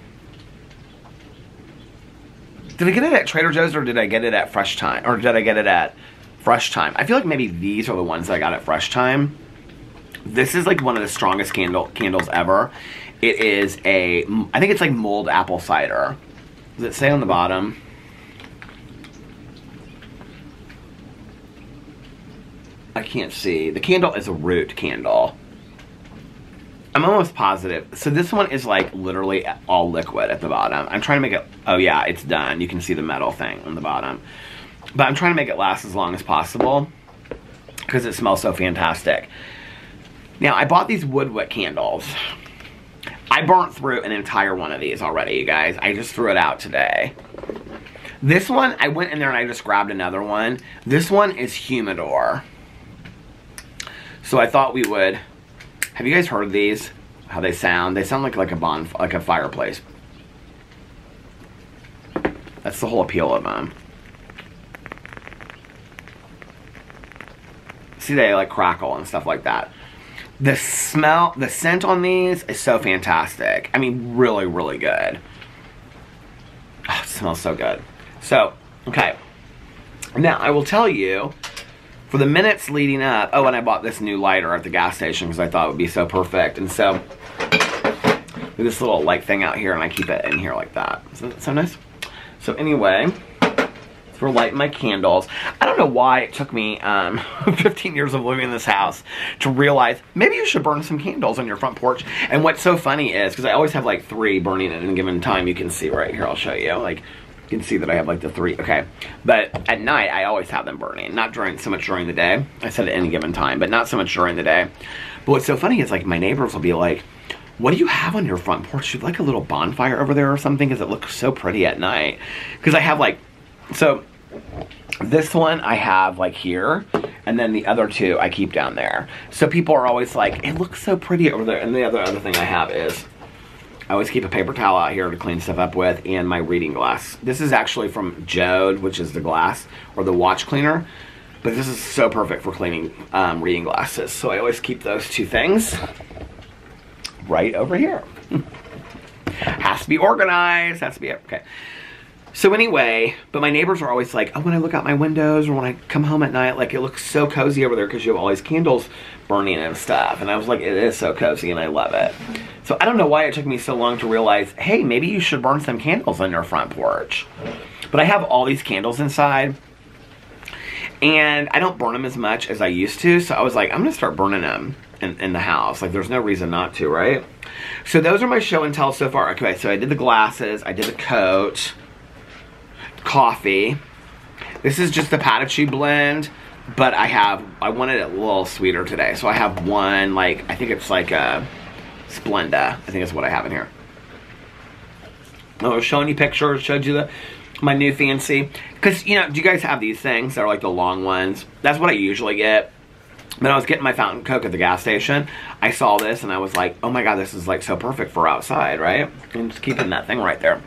Did I get it at Trader Joe's or did I get it at Fresh Time? Or did I get it at Fresh Time? I feel like maybe these are the ones that I got at Fresh Time. This is like one of the strongest candles ever. It is a, I think it's like mulled apple cider. Does it say on the bottom? I can't see. The candle is a root candle. I'm almost positive. So this one is like literally all liquid at the bottom. I'm trying to make it, oh yeah, it's done. You can see the metal thing on the bottom. But I'm trying to make it last as long as possible because it smells so fantastic. Now, I bought these wood wick candles. I burnt through an entire one of these already, you guys. I just threw it out today. This one, I went in there and I just grabbed another one. This one is humidor. So I thought we would... Have you guys heard these? How they sound? They sound like a fireplace. That's the whole appeal of them. See, they like crackle and stuff like that. The smell, the scent on these is so fantastic. I mean, really, really good. Oh, it smells so good. So, okay. Now, I will tell you, for the minutes leading up, oh, and I bought this new lighter at the gas station because I thought it would be so perfect. And so, with this little like thing out here, and I keep it in here like that. Isn't that so nice? So anyway, for lighting my candles. I don't know why it took me 15 years of living in this house to realize maybe you should burn some candles on your front porch. And what's so funny is, because I always have like 3 burning at any given time. You can see right here, I'll show you. Like, you can see that I have like the 3, okay. But at night, I always have them burning. Not so much during the day. I said at any given time, but not so much during the day. But what's so funny is like my neighbors will be like, what do you have on your front porch? You have like a little bonfire over there or something? Because it looks so pretty at night. Because I have like, so this one I have like here, and then the other 2 I keep down there. So people are always like, it looks so pretty over there. And the other thing I have is, I always keep a paper towel out here to clean stuff up with, and my reading glass. This is actually from Jode, which is the glass, or the watch cleaner. But this is so perfect for cleaning reading glasses. So I always keep those 2 things right over here. Has to be organized, has to be, okay. So anyway, but my neighbors are always like, oh, when I look out my windows or when I come home at night, like it looks so cozy over there because you have all these candles burning and stuff. And I was like, it is so cozy and I love it. So I don't know why it took me so long to realize, hey, maybe you should burn some candles on your front porch. But I have all these candles inside, and I don't burn them as much as I used to. So I was like, I'm going to start burning them in the house. Like, there's no reason not to, right? So those are my show and tell so far. Okay, so I did the glasses, I did the coat, coffee. This is just the Patachu blend, but I wanted it a little sweeter today. So I have one, like, I think it's like a Splenda. I think that's what I have in here. I was showing you pictures, showed you my new fancy. Because, you know, do you guys have these things that are like the long ones? That's what I usually get. When I was getting my fountain Coke at the gas station, I saw this and I was like, oh my god, this is like so perfect for outside, right? And just keeping that thing right there.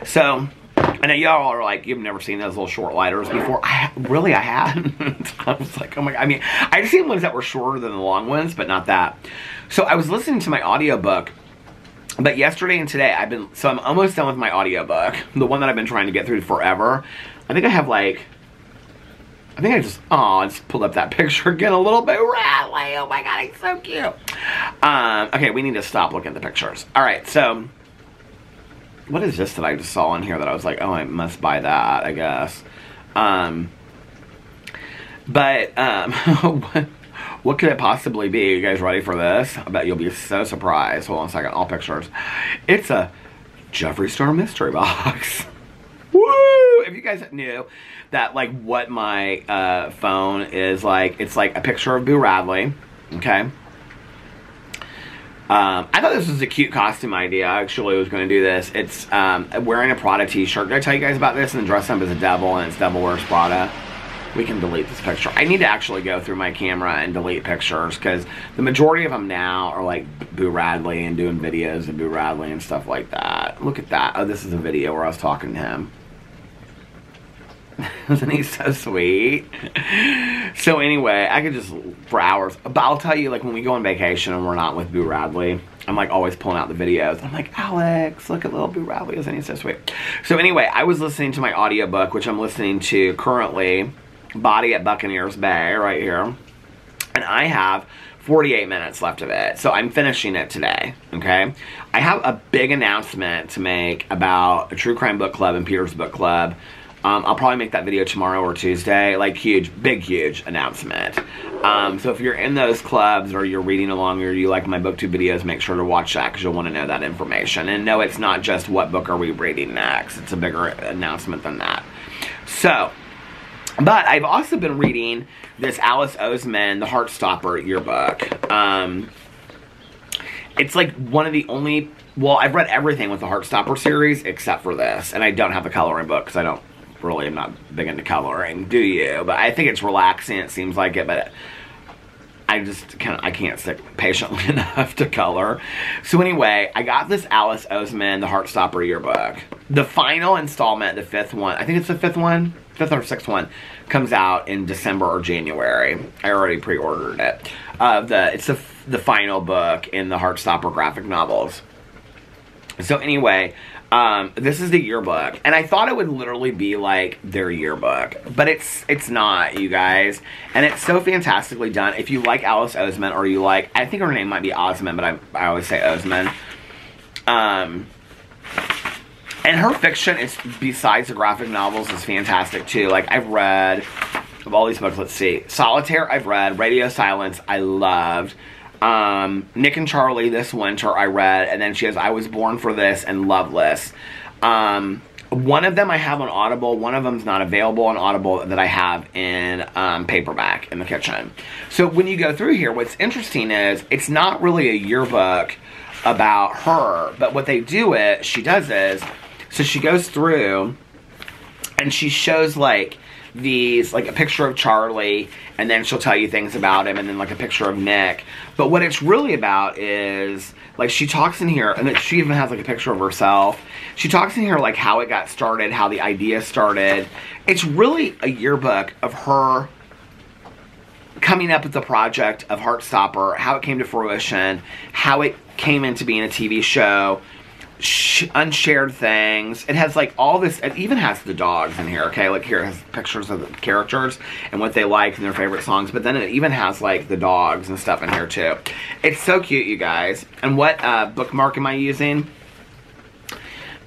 So, I know y'all are like, you've never seen those little short lighters before. I hadn't. I was like, oh my god. I mean, I've seen ones that were shorter than the long ones, but not that. So I was listening to my audiobook, but yesterday and today I'm almost done with my audiobook. The one that I've been trying to get through forever. I think I have like, I just pulled up that picture again a little bit. Rattly. Oh my god, he's so cute. Okay, we need to stop looking at the pictures. Alright, so what is this that I just saw in here that I was like, oh, I must buy that, I guess. What could it possibly be? You guys ready for this? I bet you'll be so surprised. Hold on a second, all pictures. It's a Jeffree Star mystery box. Woo! If you guys knew that, like, what my phone is like, it's like a picture of Boo Radley, okay? I thought this was a cute costume idea. I actually was going to do this. It's wearing a Prada t-shirt. Did I tell you guys about this? And dressed up as a devil, and it's Devil Wears Prada. We can delete this picture. I need to actually go through my camera and delete pictures, because the majority of them now are like Boo Radley and doing videos of Boo Radley and stuff like that. Look at that. Oh, this is a video where I was talking to him. Isn't he so sweet? So anyway, I could just, for hours, but I'll tell you, like, when we go on vacation and we're not with Boo Radley, I'm like always pulling out the videos. I'm like, Alex, look at little Boo Radley, isn't he so sweet? So anyway, I was listening to my audiobook, which I'm listening to currently, Body at Buccaneers Bay, right here. And I have 48 minutes left of it. So I'm finishing it today, okay? I have a big announcement to make about a True Crime Book Club and Peter's Book Club. I'll probably make that video tomorrow or Tuesday. Like, huge, big, huge announcement. So if you're in those clubs, or you're reading along, or you like my BookTube videos, make sure to watch that, because you'll want to know that information. And no, it's not just what book are we reading next. It's a bigger announcement than that. So, but I've also been reading this Alice Oseman, The Heartstopper yearbook. It's like one of the only, well, I've read everything with the Heartstopper series except for this. And I don't have the coloring book, because I'm not big into coloring, do you? But I think it's relaxing, it seems like it, but I can't stick patiently enough to color. So anyway, I got this Alice Oseman, The Heartstopper yearbook. The final installment, the 5th one, I think it's the 5th one, 5th or 6th one, comes out in December or January. I already pre-ordered it. It's the final book in the Heartstopper graphic novels. So anyway, this is the yearbook, and I thought it would literally be like their yearbook, but it's not, you guys, and it's so fantastically done. If you like Alice Oseman, or you like, I think her name might be Osman, but I always say Oseman. And her fiction, is besides the graphic novels, is fantastic too. Like, I've read, of all these books, let's see. Solitaire, I've read. Radio Silence, I loved. Nick and Charlie this winter I read, and then she has I Was Born for This and Loveless. One of them I have on Audible, one of them's not available on Audible that I have in paperback in the kitchen. So when you go through here, what's interesting is it's not really a yearbook about her, but what they do is, she does is, so she goes through and she shows like these, like a picture of Charlie, and then she'll tell you things about him, and then like a picture of Nick. But what it's really about is, like, she talks in here, and she even has like a picture of herself. She talks in here like how it got started, how the idea started. It's really a yearbook of her coming up with the project of Heartstopper, how it came to fruition, how it came into being a TV show, unshared things. It has like all this, it even has the dogs in here, okay? Like, here it has pictures of the characters and what they like and their favorite songs, but then it even has like the dogs and stuff in here too. It's so cute, you guys. And what bookmark am I using?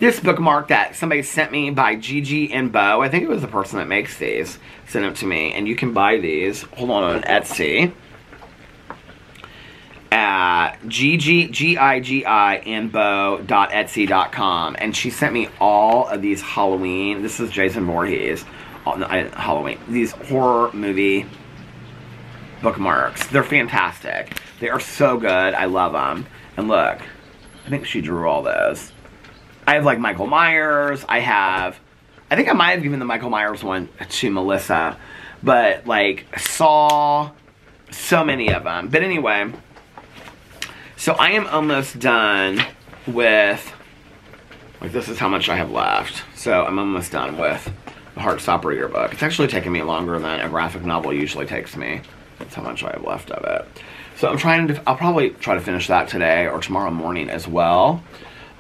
This bookmark that somebody sent me by Gigi and Bo. I think it was the person that makes these. Sent them to me. And you can buy these. Hold on Etsy. At G-I-G-I and Bo.etsy.com. And she sent me all of these Halloween. This is Jason Voorhees. Halloween. These horror movie bookmarks. They're fantastic. They are so good. I love them. And look. I think she drew all those. I have like Michael Myers. I think I might have given the Michael Myers one to Melissa. But like Saw. So many of them. But anyway. So I am almost done with, like, this is how much I have left. So I'm almost done with the Heartstopper yearbook. It's actually taking me longer than a graphic novel usually takes me. That's how much I have left of it. So I'm trying to, I'll probably try to finish that today or tomorrow morning as well.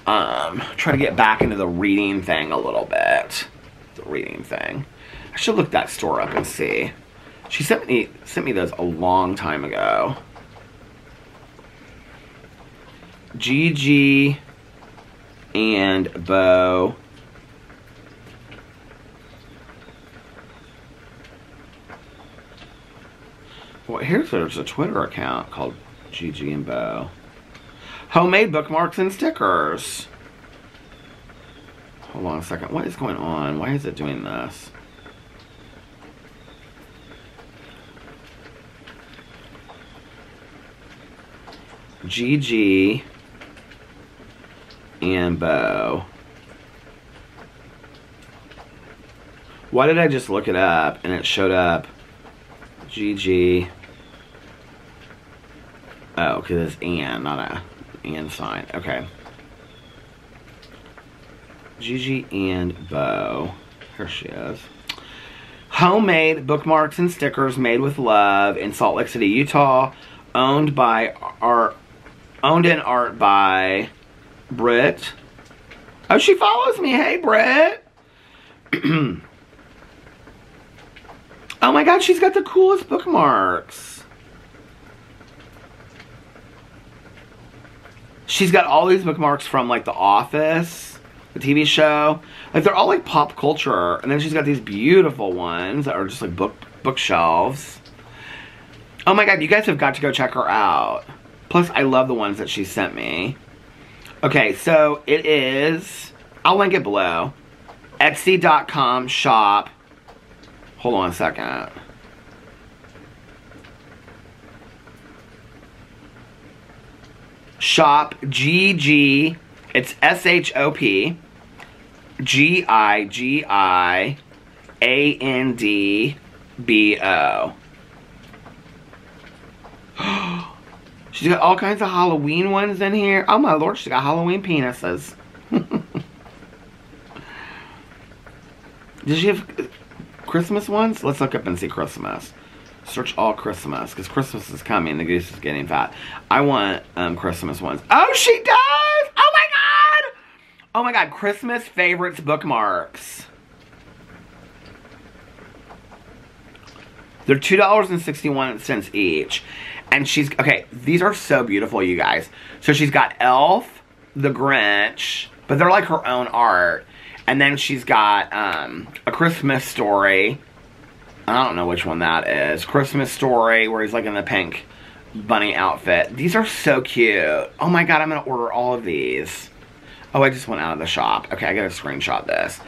Try to get back into the reading thing a little bit. The reading thing. I should look that store up and see. She sent me those a long time ago. Gigi and Bo. Well, there's a Twitter account called Gigi and Bo. Homemade bookmarks and stickers. Hold on a second. What is going on? Why is it doing this? Gigi and Bo. Why did I just look it up and it showed up Gigi? Oh, because it's Ann, not a and sign. Okay. Gigi and Bo. Here she is. Homemade bookmarks and stickers made with love in Salt Lake City, Utah. Owned in art by Britt. Oh, she follows me. Hey, Britt. Oh my God, she's got the coolest bookmarks. She's got all these bookmarks from like The Office, the TV show. Like, they're all like pop culture. And then she's got these beautiful ones that are just like bookshelves. Oh my God, you guys have got to go check her out. Plus, I love the ones that she sent me. Okay, so it is, I'll link it below. Etsy.com shop. Hold on a second. Shop GG. It's S-H-O-P. G-I-G-I-A-N-D-B-O. She's got all kinds of Halloween ones in here. Oh my Lord, she's got Halloween penises. Does she have Christmas ones? Let's look up and see Christmas. Search all Christmas, because Christmas is coming. The goose is getting fat. I want Christmas ones. Oh, she does! Oh my God! Oh my God, Christmas favorites bookmarks. They're $2.61 each. And she's, okay, these are so beautiful, you guys. So she's got Elf, The Grinch, but they're like her own art. And then she's got A Christmas Story. I don't know which one that is. Christmas Story, where he's like in the pink bunny outfit. These are so cute. Oh my god, I'm gonna order all of these. Oh, I just went out of the shop. Okay, I gotta screenshot this.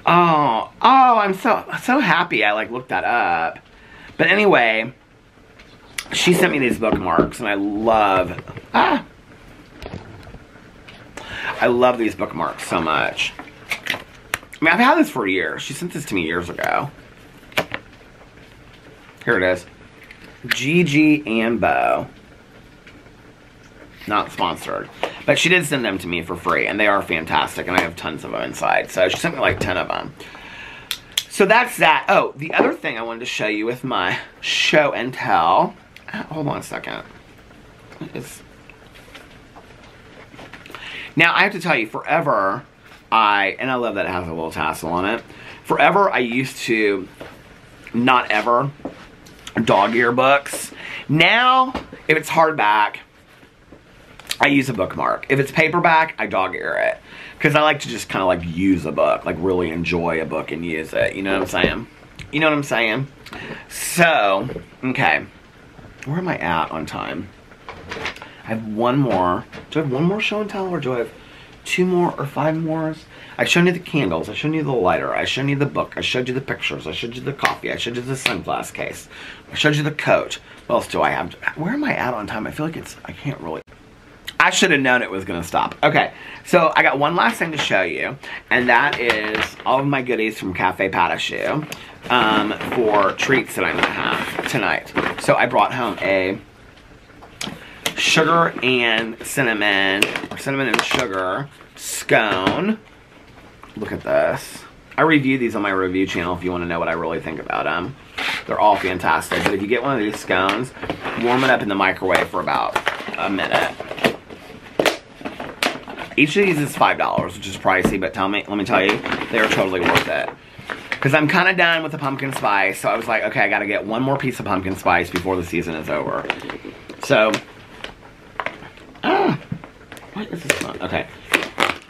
Oh, I'm so happy I like looked that up. But anyway, she sent me these bookmarks, and I love these bookmarks so much. I mean, I've had this for years. She sent this to me years ago. Here it is. Gigi and Bo. Not sponsored. But she did send them to me for free, and they are fantastic, and I have tons of them inside. So she sent me like 10 of them. So that's that. Oh, the other thing I wanted to show you with my show and tell. Hold on a second. Now, I have to tell you, forever, and I love that it has a little tassel on it. Forever, I used to not ever dog ear books. Now, if it's hardback, I use a bookmark. If it's paperback, I dog ear it. Because I like to just kind of like use a book, like really enjoy a book and use it. You know what I'm saying? You know what I'm saying? So, okay. Where am I at on time? I have one more. Do I have one more show and tell, or do I have 2 more or 5 more? I showed you the candles. I showed you the lighter. I showed you the book. I showed you the pictures. I showed you the coffee. I showed you the sunglass case. I showed you the coat. What else do I have? Where am I at on time? I feel like I can't really. I should have known it was going to stop. Okay, so I got one last thing to show you, and that is all of my goodies from Cafe Patashu for treats that I'm going to have tonight. So I brought home a sugar and cinnamon, or cinnamon and sugar scone. Look at this. I review these on my review channel if you want to know what I really think about them. They're all fantastic. But if you get one of these scones, warm it up in the microwave for about a minute. Each of these is $5, which is pricey, but let me tell you, they're totally worth it. Because I'm kind of done with the pumpkin spice, so I was like, okay, I got to get one more piece of pumpkin spice before the season is over. So, what is this one? Okay,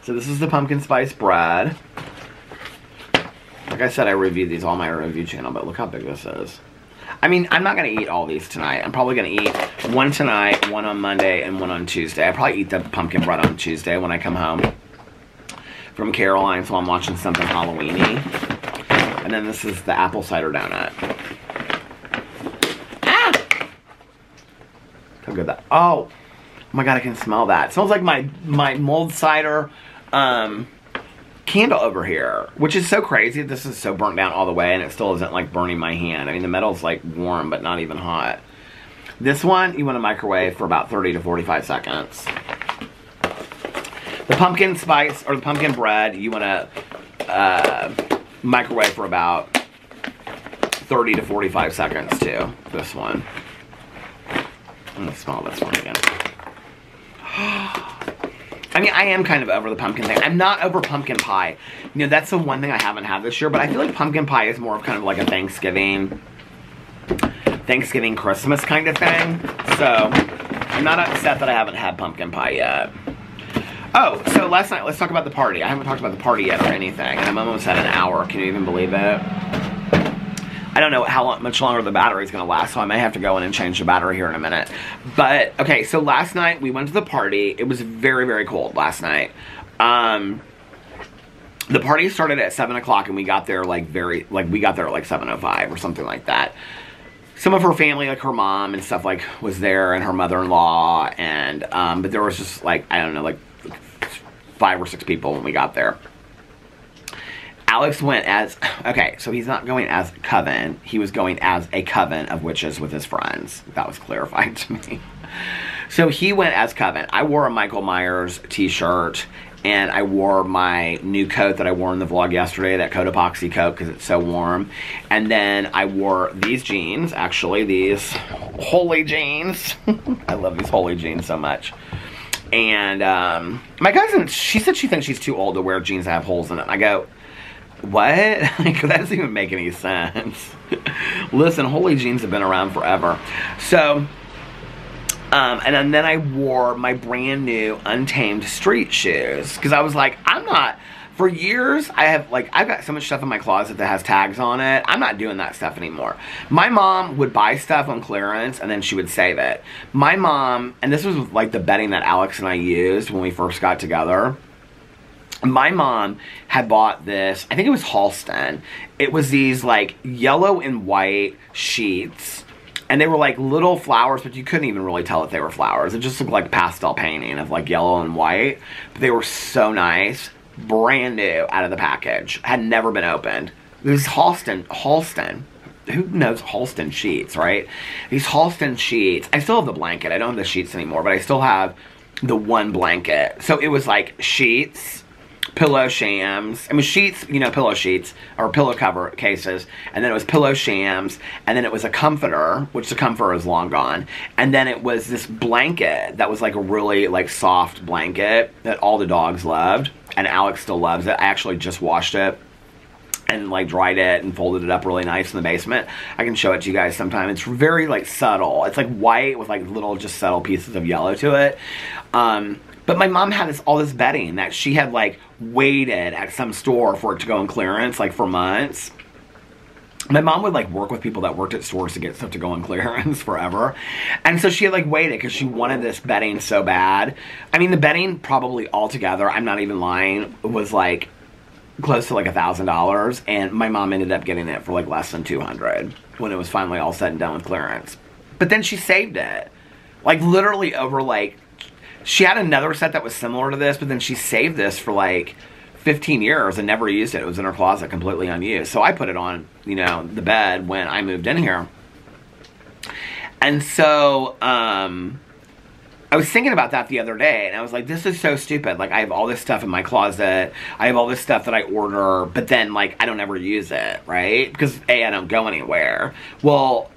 so this is the pumpkin spice bread. Like I said, I reviewed these on my review channel, but look how big this is. I mean, I'm not going to eat all these tonight. I'm probably going to eat one tonight, one on Monday, and one on Tuesday. I'll probably eat the pumpkin bread on Tuesday when I come home from Caroline's while I'm watching something Halloween-y. And then this is the apple cider donut. Ah! How good that... Oh my god, I can smell that. It smells like my mulled cider candle over here, which is so crazy. This is so burnt down all the way, and it still isn't like burning my hand. I mean, the metal's like warm, but not even hot. This one, you want to microwave for about 30 to 45 seconds. The pumpkin spice, or the pumpkin bread, you want to microwave for about 30 to 45 seconds too. This one. I'm going to smell this one again. I mean, I am kind of over the pumpkin thing. I'm not over pumpkin pie. You know, that's the one thing I haven't had this year, but I feel like pumpkin pie is more of kind of like a Thanksgiving, Christmas kind of thing. So, I'm not upset that I haven't had pumpkin pie yet. Oh, so last night, let's talk about the party. I haven't talked about the party yet or anything, and I'm almost at an hour. Can you even believe it? I don't know how much longer the battery's going to last, so I may have to go in and change the battery here in a minute. But, okay, so last night we went to the party. It was very, very cold last night. The party started at 7 o'clock, and we got there we got there at like 7:05 or something like that. Some of her family, like her mom and stuff, like, was there, and her mother-in-law, and, but there was just, like, I don't know, like, 5 or 6 people when we got there. Alex went as, okay, so he's not going as coven. He was going as a coven of witches with his friends. That was clarified to me. So he went as coven. I wore a Michael Myers t-shirt, and I wore my new coat that I wore in the vlog yesterday, that coat epoxy coat, because it's so warm. And then I wore these jeans, actually, these holy jeans. I love these holy jeans so much. And my cousin, she said she thinks she's too old to wear jeans that have holes in it. And I go, what? Like, that doesn't even make any sense. Listen, holy jeans have been around forever. So, And then I wore my brand new Untamed street shoes. Because I was like, I'm not... For years, I've got so much stuff in my closet that has tags on it. I'm not doing that stuff anymore. My mom would buy stuff on clearance and then she would save it. My mom, and this was like the bedding that Alex and I used when we first got together. My mom had bought this, I think it was Halston. It was these like yellow and white sheets. And they were like little flowers, but you couldn't even really tell that they were flowers. It just looked like pastel painting of like yellow and white. But they were so nice. Brand new out of the package. Had never been opened. These Halston. Who knows Halston sheets, right? These Halston sheets. I still have the blanket. I don't have the sheets anymore, but I still have the one blanket. So it was like sheets, pillow shams. I mean sheets, you know, pillow sheets or pillow cover cases. And then it was pillow shams. And then it was a comforter, which the comforter is long gone. And then it was this blanket that was like a really like soft blanket that all the dogs loved. And Alex still loves it. I actually just washed it and like dried it and folded it up really nice in the basement. I can show it to you guys sometime. It's very like subtle. It's like white with like little just subtle pieces of yellow to it. But my mom had all this bedding that she had like waited at some store for it to go on clearance like for months. My mom would like work with people that worked at stores to get stuff to go on clearance forever. And so she had like waited because she wanted this bedding so bad. I mean the bedding probably altogether, I'm not even lying, was like close to like $1,000. And my mom ended up getting it for like less than $200 when it was finally all said and done with clearance. But then she saved it. Like literally over like, she had another set that was similar to this, but then she saved this for like 15 years and never used it. It was in her closet completely unused. So I put it on, you know, the bed when I moved in here. And so, I was thinking about that the other day and I was like, this is so stupid. Like I have all this stuff in my closet. I have all this stuff that I order, but then like I don't ever use it, right? Because A, I don't go anywhere. Well,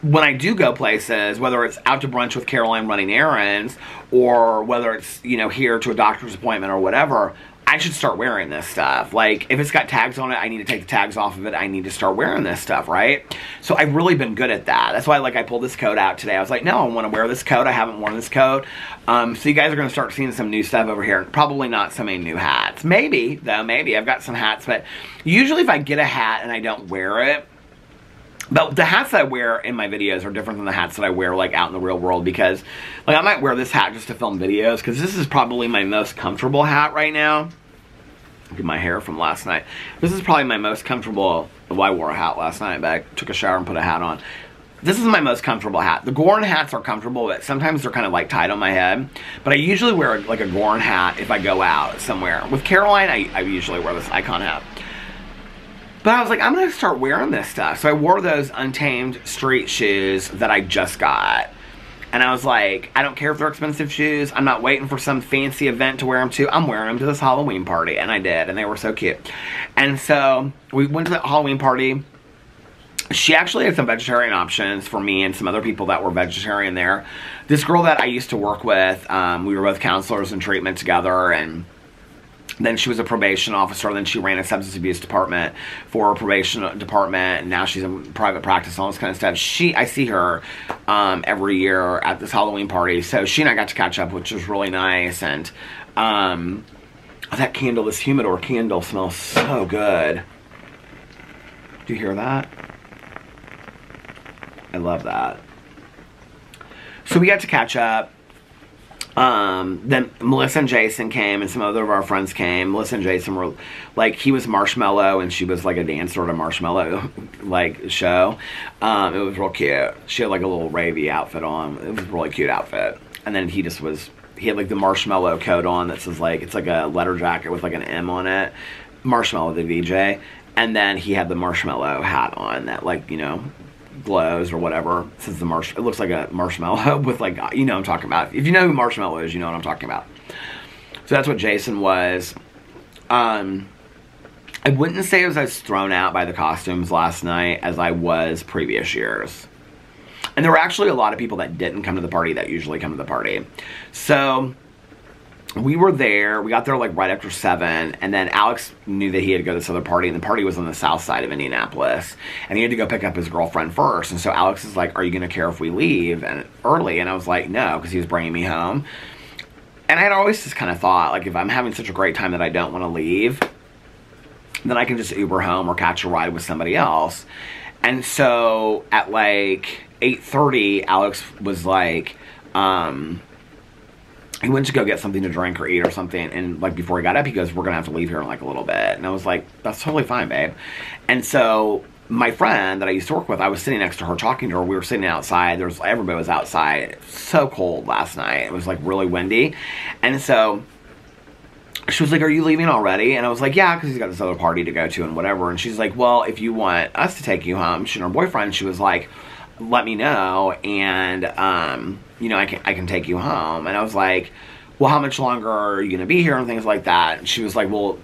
when I do go places, whether it's out to brunch with Caroline running errands or whether it's, you know, here to a doctor's appointment or whatever, I should start wearing this stuff. Like, if it's got tags on it, I need to take the tags off of it. I need to start wearing this stuff, right? So I've really been good at that. That's why, like, I pulled this coat out today. I was like, no, I want to wear this coat. I haven't worn this coat. So you guys are going to start seeing some new stuff over here. Probably not so many new hats. Maybe, though, maybe. I've got some hats, but usually if I get a hat and I don't wear it, but the hats that I wear in my videos are different than the hats that I wear, like, out in the real world, because, like, I might wear this hat just to film videos, because this is probably my most comfortable hat right now. Look at my hair from last night. This is probably my most comfortable. Well, I wore a hat last night, but I took a shower and put a hat on. This is my most comfortable hat. The Gorn hats are comfortable, but sometimes they're kind of, like, tied on my head. But I usually wear, like, a Gorn hat if I go out somewhere. With Caroline, I usually wear this Icon hat. But I was like, I'm going to start wearing this stuff. So I wore those Untamed street shoes that I just got. And I was like, I don't care if they're expensive shoes. I'm not waiting for some fancy event to wear them to. I'm wearing them to this Halloween party. And I did. And they were so cute. And so we went to the Halloween party. She actually had some vegetarian options for me and some other people that were vegetarian there. This girl that I used to work with, we were both counselors in treatment together. And then she was a probation officer. Then she ran a substance abuse department for a probation department. And now she's in private practice and all this kind of stuff. I see her every year at this Halloween party. So she and I got to catch up, which was really nice. And that candle, this humidor candle smells so good. Do you hear that? I love that. So we got to catch up. Then Melissa and Jason came and some other of our friends came. Melissa and Jason were, like, he was Marshmallow and she was like a dancer at a Marshmallow, like, show. It was real cute. She had like a little ravey outfit on. It was a really cute outfit. And then he had like the Marshmallow coat on that says like, it's like a letter jacket with like an M on it. Marshmallow, the VJ. And then he had the Marshmallow hat on that, like, you know, glows or whatever. It says it looks like a marshmallow with, like, you know what I'm talking about. If you know who Marshmallow is, you know what I'm talking about. So that's what Jason was. I wouldn't say I was as thrown out by the costumes last night as I was previous years. And there were actually a lot of people that didn't come to the party that usually come to the party. So we were there. We got there like right after 7, and then Alex knew that he had to go to this other party, and the party was on the south side of Indianapolis, and he had to go pick up his girlfriend first. And so Alex is like, "Are you going to care if we leave and early?" And I was like, "No," because he was bringing me home. And I'd always just kind of thought, like, if I'm having such a great time that I don't want to leave, then I can just Uber home or catch a ride with somebody else. And so at like 8:30, Alex was like, he went to go get something to drink or eat or something, and like before he got up, he goes, "We're gonna have to leave here in like a little bit." And I was like, "That's totally fine, babe." And so my friend that I used to work with, I was sitting next to her talking to her. We were sitting outside. Everybody was outside. It was so cold last night. It was like really windy. And so she was like, "Are you leaving already?" And I was like, "Yeah," because he's got this other party to go to and whatever. And she's like, "Well, if you want us to take you home," she and her boyfriend, she was like, "Let me know, and you know, I can take you home." And I was like, "Well, how much longer are you gonna be here?" and things like that. And she was like, "Well,"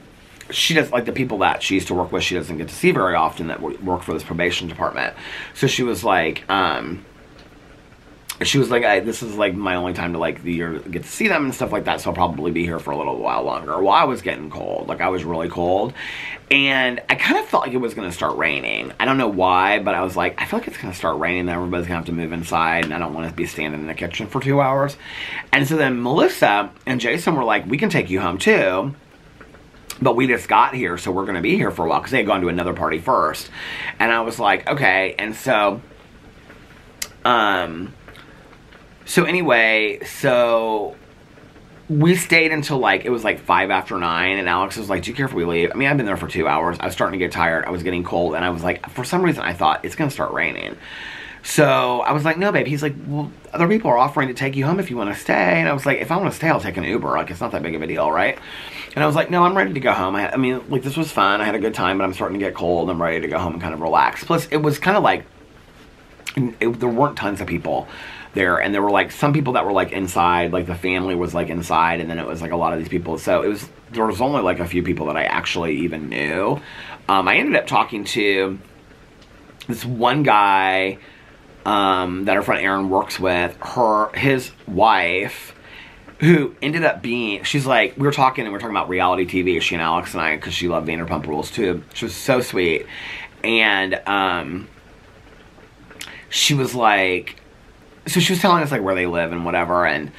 she does, like, the people that she used to work with, she doesn't get to see very often that work for this probation department. So she was like, "This is like my only time to like the year get to see them and stuff like that, so I'll probably be here for a little while longer." Well, I was getting cold. Like, I was really cold. And I kind of felt like it was going to start raining. I don't know why, but I was like, I feel like it's going to start raining, and everybody's going to have to move inside, and I don't want to be standing in the kitchen for 2 hours. And so then Melissa and Jason were like, "We can take you home too, but we just got here, so we're going to be here for a while," because they had gone to another party first. And I was like, okay. And so, anyway, we stayed until like, it was like 5 after 9, and Alex was like, "Do you care if we leave?" I mean, I've been there for 2 hours. I was starting to get tired. I was getting cold, and I was like, for some reason, I thought it's going to start raining. So I was like, "No, babe." He's like, "Well, other people are offering to take you home if you want to stay." And I was like, "If I want to stay, I'll take an Uber. Like, it's not that big of a deal, right?" And I was like, "No, I'm ready to go home. I mean, like, this was fun. I had a good time, but I'm starting to get cold. I'm ready to go home and kind of relax." Plus, it was kind of like, there weren't tons of people there, and there were like some people that were like inside, like the family was like inside, and then it was like a lot of these people. So there was only like a few people that I actually even knew. I ended up talking to this one guy that our friend Erin works with, his wife, who ended up being, she's like, we were talking about reality TV, she and Alex and I, because she loved Vanderpump Rules too. She was so sweet. And she was like, so she was telling us like where they live and whatever, and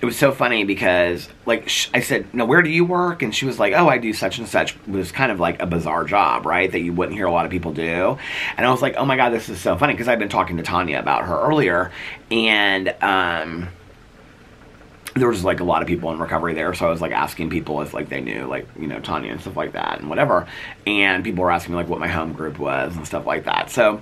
it was so funny because like I said, "No, where do you work?" And she was like, "Oh, I do such and such." It was kind of like a bizarre job, right, that you wouldn't hear a lot of people do. And I was like, "Oh my God, this is so funny," because I'd been talking to Tanya about her earlier, and there was like a lot of people in recovery there, so I was like asking people if like they knew, like, you know, Tanya and stuff like that and whatever, and people were asking me like what my home group was and stuff like that. So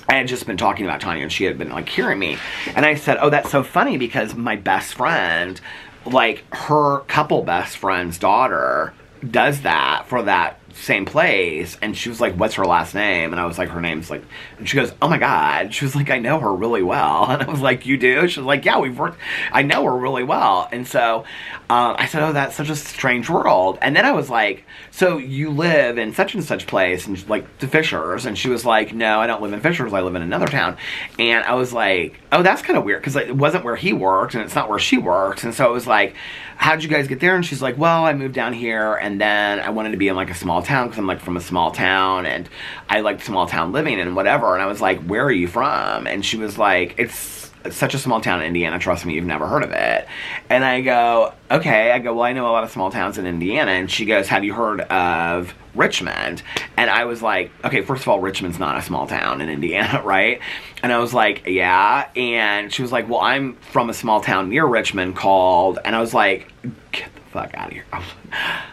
I had just been talking about Tanya, and she had been like hearing me, and I said, "Oh, that's so funny because my best friend, like her couple best friend's daughter does that for that same place." And she was like, "What's her last name?" And I was like, "Her name's like," and she goes, "Oh my God." She was like, "I know her really well." And I was like, "You do?" She was like, "Yeah, we've worked, I know her really well." And so I said, "Oh, that's such a strange world." And then I was like, "So you live in such and such place," and like the Fishers? And she was like, "No, I don't live in Fishers, I live in another town." And I was like, "Oh, that's kind of weird," because it wasn't where he worked, and it's not where she works. And so it was like, "How'd you guys get there?" And she's like, "Well, I moved down here, and then I wanted to be in like a small town because I'm like from a small town, and I liked small town living and whatever." And I was like, "Where are you from?" And she was like, "It's such a small town in Indiana, trust me, you've never heard of it." And I go, "Okay." I go, "Well, I know a lot of small towns in Indiana." And she goes, "Have you heard of Richmond?" And I was like, okay, first of all, Richmond's not a small town in Indiana, right? And I was like, "Yeah." And she was like, "Well, I'm from a small town near Richmond called," and I was like, "Get the fuck out of here."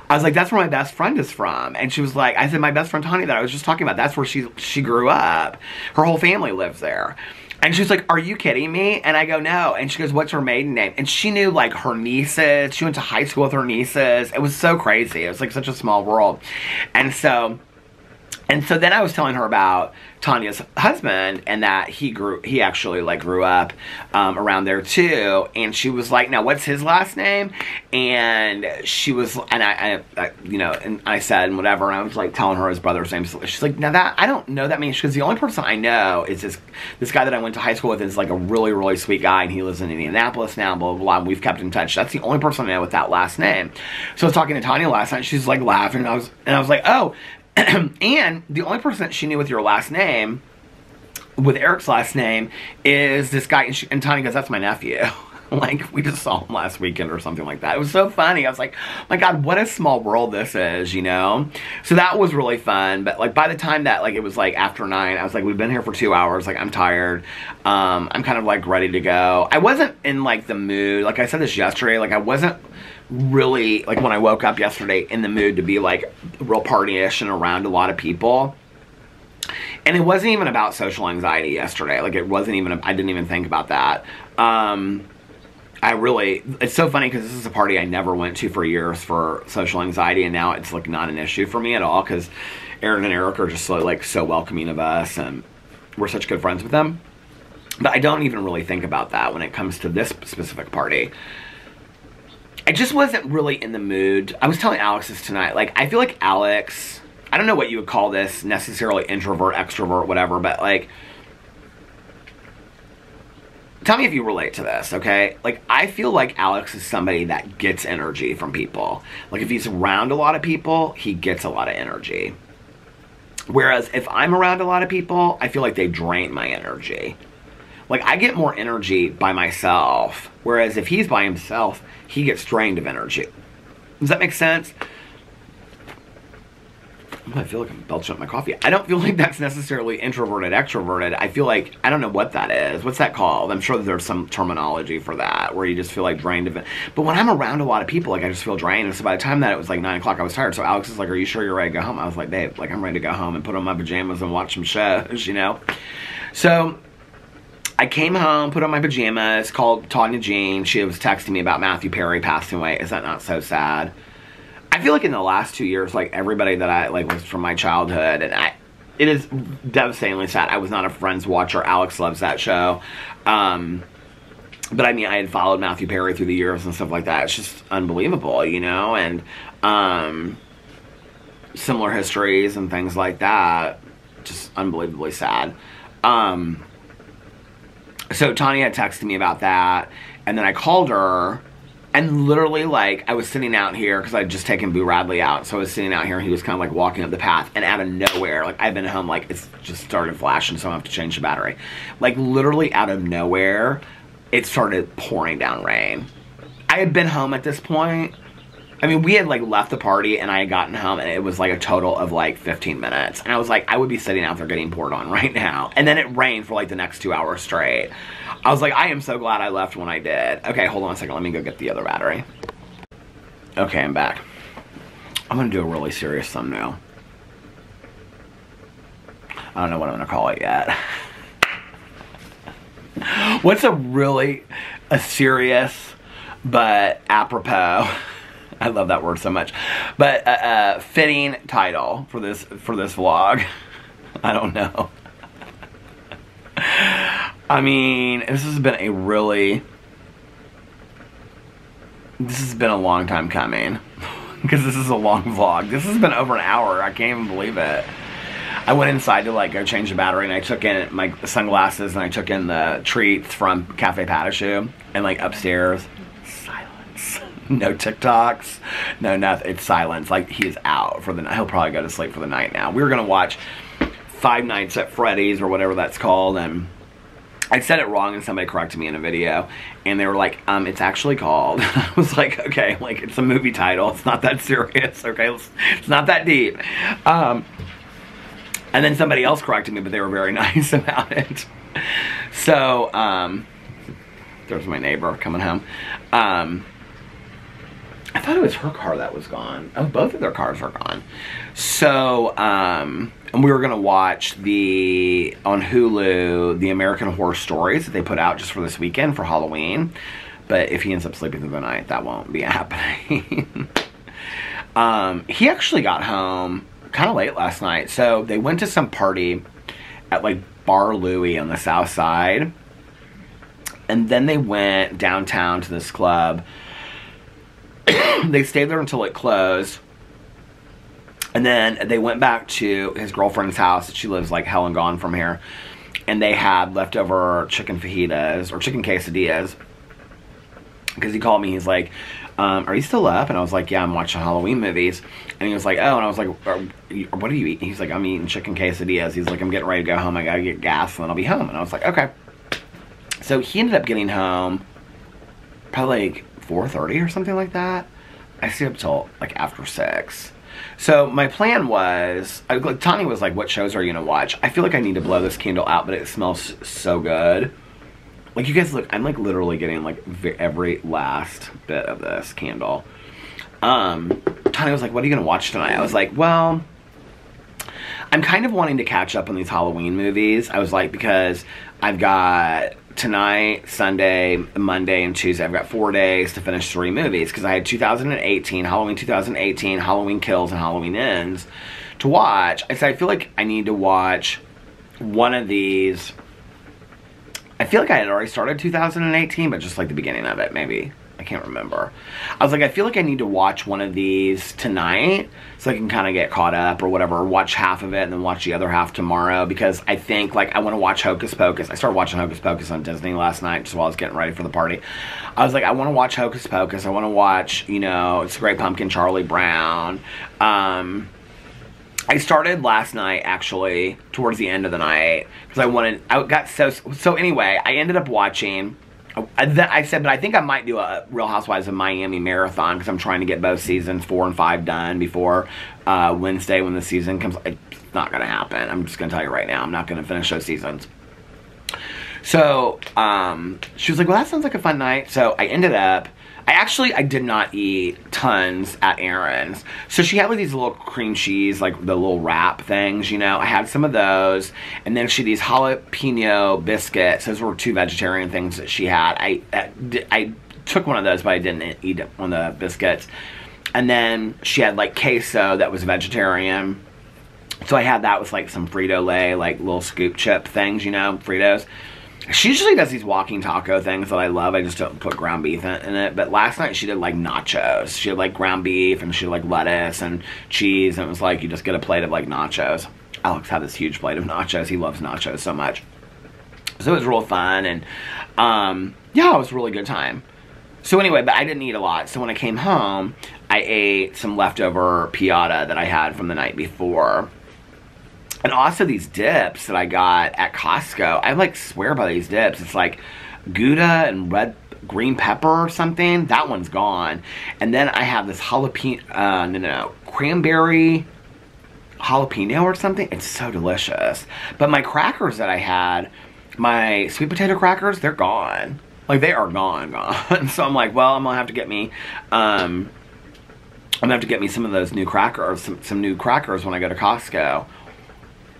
I was like, "That's where my best friend is from." And she was like, I said, "My best friend Tanya that I was just talking about, that's where she grew up. Her whole family lives there." And she's like, "Are you kidding me?" And I go, "No." And she goes, "What's her maiden name?" And she knew like her nieces. She went to high school with her nieces. It was so crazy. It was like such a small world. And so And so then I was telling her about Tanya's husband and that he actually like grew up around there too. And she was like, now what's his last name? And she was, and I you know, and I said and whatever, and I was like telling her his brother's name. She's like, now that, I don't know that means, because the only person I know is this guy that I went to high school with is like a really, really sweet guy, and he lives in Indianapolis now, blah, blah, blah, and we've kept in touch. That's the only person I know with that last name. So I was talking to Tanya last night, she's like laughing, and I was like, oh, and the only person that she knew with your last name, with Eric's last name, is this guy. And Tanya goes, that's my nephew. Like, we just saw him last weekend or something like that. It was so funny. I was like, my God, what a small world this is, you know? So that was really fun. But, like, by the time that, like, it was, like, after 9, I was like, we've been here for 2 hours. Like, I'm tired. I'm kind of, like, ready to go. I wasn't in, like, the mood. Like, I said this yesterday. Like, I wasn't really, like, when I woke up yesterday, in the mood to be, like, real party-ish and around a lot of people. And it wasn't even about social anxiety yesterday. Like, it wasn't even, I didn't even think about that. It's so funny because this is a party I never went to for years for social anxiety, and now it's, like, not an issue for me at all, because Aaron and Eric are just so, like, so welcoming of us, and we're such good friends with them. But I don't even really think about that when it comes to this specific party. I just wasn't really in the mood. I was telling Alex this tonight. Like, I feel like Alex, I don't know what you would call this necessarily, introvert, extrovert, whatever, but, like, tell me if you relate to this, okay? Like, I feel like Alex is somebody that gets energy from people. Like, if he's around a lot of people, he gets a lot of energy. Whereas if I'm around a lot of people, I feel like they drain my energy. Like, I get more energy by myself, whereas if he's by himself, he gets drained of energy. Does that make sense? I feel like I'm belching up my coffee. I don't feel like that's necessarily introverted, extroverted. I feel like, I don't know what that is. What's that called? I'm sure that there's some terminology for that, where you just feel like drained of it. But when I'm around a lot of people, like, I just feel drained. And so by the time that it was like 9 o'clock, I was tired. So Alex is like, are you sure you're ready to go home? I was like, babe, like, I'm ready to go home and put on my pajamas and watch some shows, you know? So I came home, put on my pajamas, called Tanya Jean. She was texting me about Matthew Perry passing away. Is that not so sad? I feel like in the last 2 years, like, everybody that I, like, was from my childhood, and it is devastatingly sad. I was not a Friends watcher. Alex loves that show. But I mean, I had followed Matthew Perry through the years and stuff like that. It's just unbelievable, you know, and similar histories and things like that. Just unbelievably sad. So Tanya had texted me about that, and then I called her. And literally, like, I was sitting out here, because I'd just taken Boo Radley out. So I was sitting out here, and he was kind of, like, walking up the path. And out of nowhere, like, I've been home, like, it's just started flashing, so I have to change the battery. Like, literally out of nowhere, it started pouring down rain. I had been home at this point. I mean, we had, like, left the party, and I had gotten home, and it was, like, a total of, like, 15 minutes. And I was like, I would be sitting out there getting poured on right now. And then it rained for, like, the next 2 hours straight. I was like, I am so glad I left when I did. Okay, hold on a second. Let me go get the other battery. Okay, I'm back. I'm going to do a really serious thumbnail. I don't know what I'm going to call it yet. What's a serious but apropos, I love that word so much, but fitting title for this vlog? I don't know. I mean, this has been a long time coming, because this is a long vlog. This has been over an hour. I can't even believe it. I went inside to, like, go change the battery, and I took in my sunglasses, and I took in the treats from Cafe Patachou, and, like, upstairs, silence. No TikToks, no nothing. It's silence. Like, he is out for the night. He'll probably go to sleep for the night now. We were going to watch Five Nights at Freddy's, or whatever that's called, and I said it wrong, and somebody corrected me in a video, and they were like, it's actually called. I was like, okay, like, it's a movie title. It's not that serious, okay? It's not that deep. And then somebody else corrected me, but they were very nice about it. So, there's my neighbor coming home. I thought it was her car that was gone. Oh, both of their cars are gone. So, and we were going to watch on Hulu, the American Horror Stories that they put out just for this weekend for Halloween. But if he ends up sleeping through the night, that won't be happening. He actually got home kind of late last night. So they went to some party at like Bar Louie on the south side. And then they went downtown to this club. They stayed there until it closed. And then they went back to his girlfriend's house. She lives like hell and gone from here. And they had leftover chicken fajitas or chicken quesadillas. Because he called me, he's like, are you still up? And I was like, yeah, I'm watching Halloween movies. And he was like, oh, and I was like, what are you eating? He's like, I'm eating chicken quesadillas. He's like, I'm getting ready to go home. I gotta get gas and then I'll be home. And I was like, okay. So he ended up getting home probably like 4:30 or something like that. I stayed up till like after 6. So my plan was, like, Tanya was like, what shows are you gonna watch? I feel like I need to blow this candle out, but it smells so good. Like, you guys look, I'm like literally getting like every last bit of this candle. Tanya was like, what are you gonna watch tonight? I was like, well, I'm kind of wanting to catch up on these Halloween movies. I was like, because I've got tonight, Sunday, Monday, and Tuesday. I've got 4 days to finish 3 movies because I had 2018, Halloween 2018, Halloween Kills, and Halloween Ends to watch. I said, I feel like I need to watch one of these. I feel like I had already started 2018, but just like the beginning of it, maybe. I can't remember. I was like, I feel like I need to watch one of these tonight so I can kind of get caught up or whatever, or watch half of it and then watch the other half tomorrow, because I think, like, I want to watch Hocus Pocus. I started watching Hocus Pocus on Disney last night just while I was getting ready for the party. I was like, I want to watch Hocus Pocus. I want to watch, you know, It's a Great Pumpkin, Charlie Brown. I started last night, actually, towards the end of the night, because I got so anyway, I ended up watching, I said, but I think I might do a Real Housewives of Miami marathon, because I'm trying to get both seasons 4 and 5 done before Wednesday when the season comes. It's not going to happen. I'm just going to tell you right now, I'm not going to finish those seasons. So, she was like, well, that sounds like a fun night. So I ended up, I did not eat tons at Erin's. So she had like these little cream cheese, like the little wrap things, you know. I had some of those. And then she had these jalapeno biscuits. Those were 2 vegetarian things that she had. I took one of those, but I didn't eat one of the biscuits. And then she had like queso that was vegetarian. So I had that with like some Frito-Lay, like little scoop chip things, you know, Fritos. She usually does these walking taco things that I love. I just don't put ground beef in it. But last night she did like nachos. She had like ground beef and she had like lettuce and cheese. And it was like you just get a plate of like nachos. Alex had this huge plate of nachos. He loves nachos so much. So it was real fun. And yeah, it was a really good time. So anyway, but I didn't eat a lot. So when I came home, I ate some leftover piata that I had from the night before. And also these dips that I got at Costco. I like swear by these dips. It's like Gouda and green pepper or something. That one's gone. And then I have this jalapeno, cranberry jalapeno or something. It's so delicious. But my crackers that I had, my sweet potato crackers, they're gone. Like, they are gone. So I'm like, well, I'm gonna have to get me some of those new crackers, some new crackers when I go to Costco.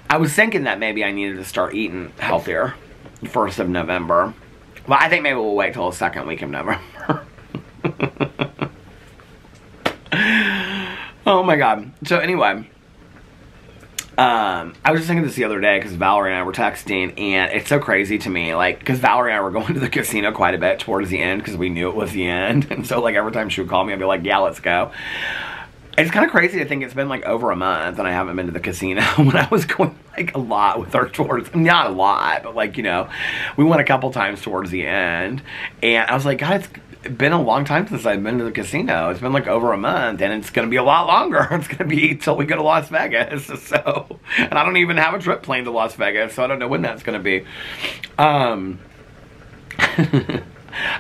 I was thinking that maybe I needed to start eating healthier the 1st of November. Well, I think maybe we'll wait till the 2nd week of November. Oh my god. So anyway, I was just thinking this the other day because Valerie and I were texting, and it's so crazy to me, like, because Valerie and I were going to the casino quite a bit towards the end because we knew it was the end. And so, like, every time she would call me, I'd be like, yeah, let's go. It's kind of crazy to think it's been like over a month and I haven't been to the casino when I was going like a lot with her towards, not a lot, but like, you know, we went a couple times towards the end. And I was like, God, it's been a long time since I've been to the casino. It's been like over a month and it's going to be a lot longer. It's going to be till we go to Las Vegas. So, and I don't even have a trip planned to Las Vegas, so I don't know when that's going to be.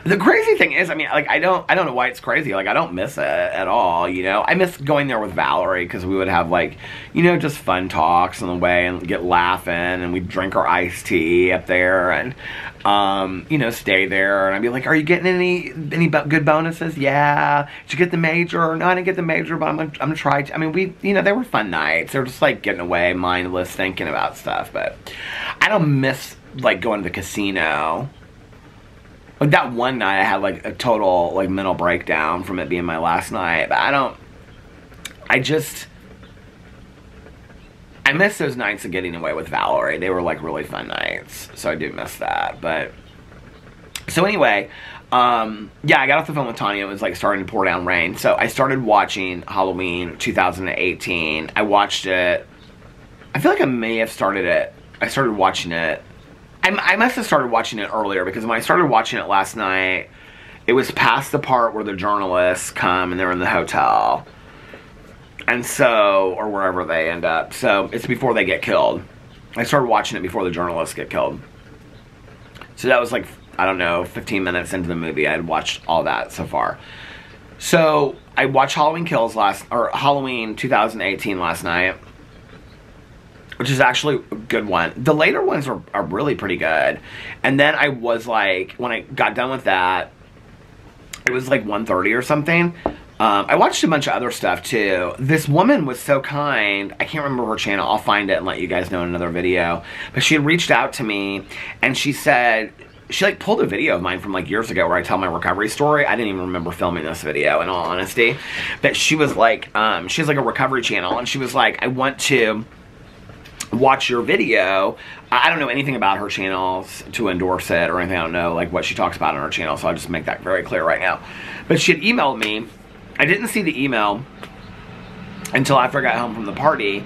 The crazy thing is, I mean, like, I don't know why it's crazy. Like, I don't miss it at all, you know. I miss going there with Valerie because we would have, like, you know, just fun talks on the way and get laughing, and we'd drink our iced tea up there and, you know, stay there. And I'd be like, are you getting any good bonuses? Yeah. Did you get the major? No, I didn't get the major, but I'm gonna try to. I mean, you know, they were fun nights. They were just, like, getting away, mindless, thinking about stuff. But I don't miss, like, going to the casino. Like, that one night I had, like, a total, like, mental breakdown from it being my last night. But I miss those nights of getting away with Valerie. They were like really fun nights. So I do miss that. But so anyway, yeah, I got off the phone with Tanya. It was like starting to pour down rain. So I started watching Halloween 2018. I watched it. I feel like I may have started it. I started watching it. I must have started watching it earlier, because when I started watching it last night, it was past the part where the journalists come and they're in the hotel. And so, or wherever they end up. So it's before they get killed. I started watching it before the journalists get killed. So that was like, I don't know, 15 minutes into the movie. I had watched all that so far. So I watched Halloween 2018 last night, which is actually a good one. The later ones are really pretty good. And then I was like, when I got done with that, it was like 1:30 or something. I watched a bunch of other stuff too. This woman was so kind. I can't remember her channel. I'll find it and let you guys know in another video. But she had reached out to me and she said, she like pulled a video of mine from like years ago where I tell my recovery story. I didn't even remember filming this video, in all honesty. But she was like, she has like a recovery channel, and she was like, I want to watch your video. I don't know anything about her channels to endorse it or anything. I don't know like what she talks about on her channel, so I'll just make that very clear right now. But she had emailed me. I didn't see the email until after I got home from the party,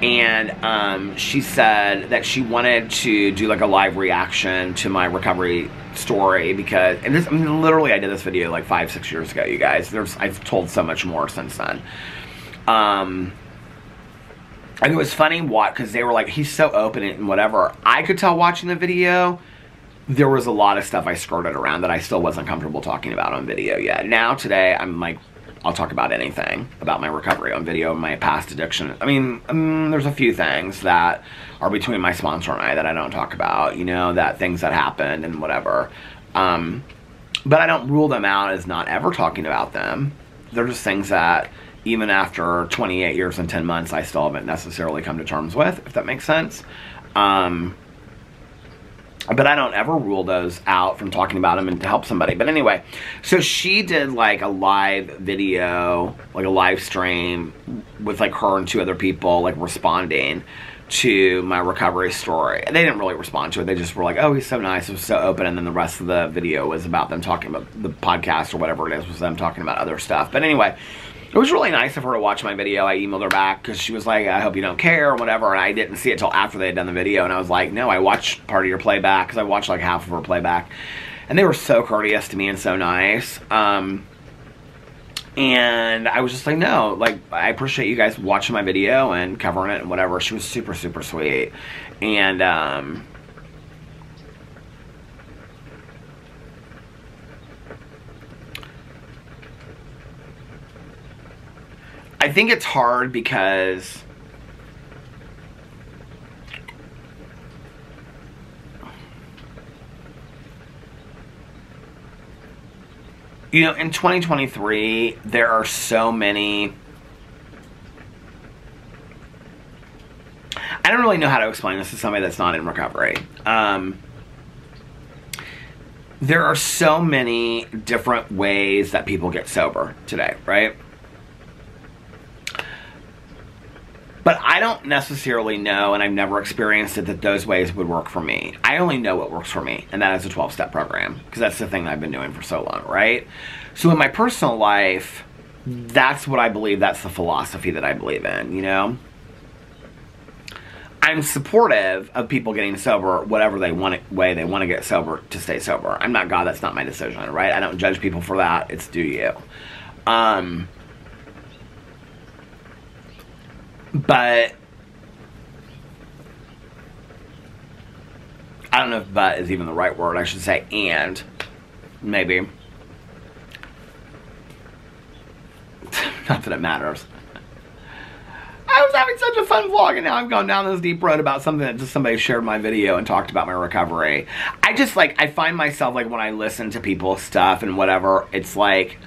and she said that she wanted to do like a live reaction to my recovery story, because, and this, I mean, literally I did this video like 5-6 years ago, you guys. I've told so much more since then. And it was funny because they were like, he's so open and whatever. I could tell watching the video, there was a lot of stuff I skirted around that I still wasn't comfortable talking about on video yet. Now, today, I'm like, I'll talk about anything about my recovery on video, my past addiction. I mean, there's a few things that are between my sponsor and I that I don't talk about, you know, that things that happened and whatever. But I don't rule them out as not ever talking about them. They're just things that, even after 28 years and 10 months, I still haven't necessarily come to terms with, if that makes sense. But I don't ever rule those out from talking about them and to help somebody. But anyway, so she did like a live video, like a live stream with like her and 2 other people like responding to my recovery story. They didn't really respond to it. They just were like, oh, he's so nice. It was so open. And then the rest of the video was about them talking about the podcast or whatever it is, was them talking about other stuff. But anyway, it was really nice of her to watch my video. I emailed her back because she was like, I hope you don't care or whatever. And I didn't see it till after they had done the video. And I was like, no, I watched part of your playback, because I watched like half of her playback. And they were so courteous to me and so nice. And I was just like, no, like, I appreciate you guys watching my video and covering it and whatever. She was super, super sweet. And, I think it's hard because you know, in 2023, there are so many, I don't really know how to explain this to somebody that's not in recovery. There are so many different ways that people get sober today, right? But I don't necessarily know, and I've never experienced it, that those ways would work for me. I only know what works for me, and that is a 12-step program, because that's the thing that I've been doing for so long, right? So in my personal life, that's what I believe, that's the philosophy that I believe in, you know? I'm supportive of people getting sober, whatever way they want to get sober, to stay sober. I'm not God, that's not my decision, right? I don't judge people for that, it's do you. But I don't know if but is even the right word. I should say and, maybe. Not that it matters. I was having such a fun vlog, and now I've gone down this deep road about something that just somebody shared my video and talked about my recovery. I just like, I find myself like when I listen to people's stuff and whatever, it's like,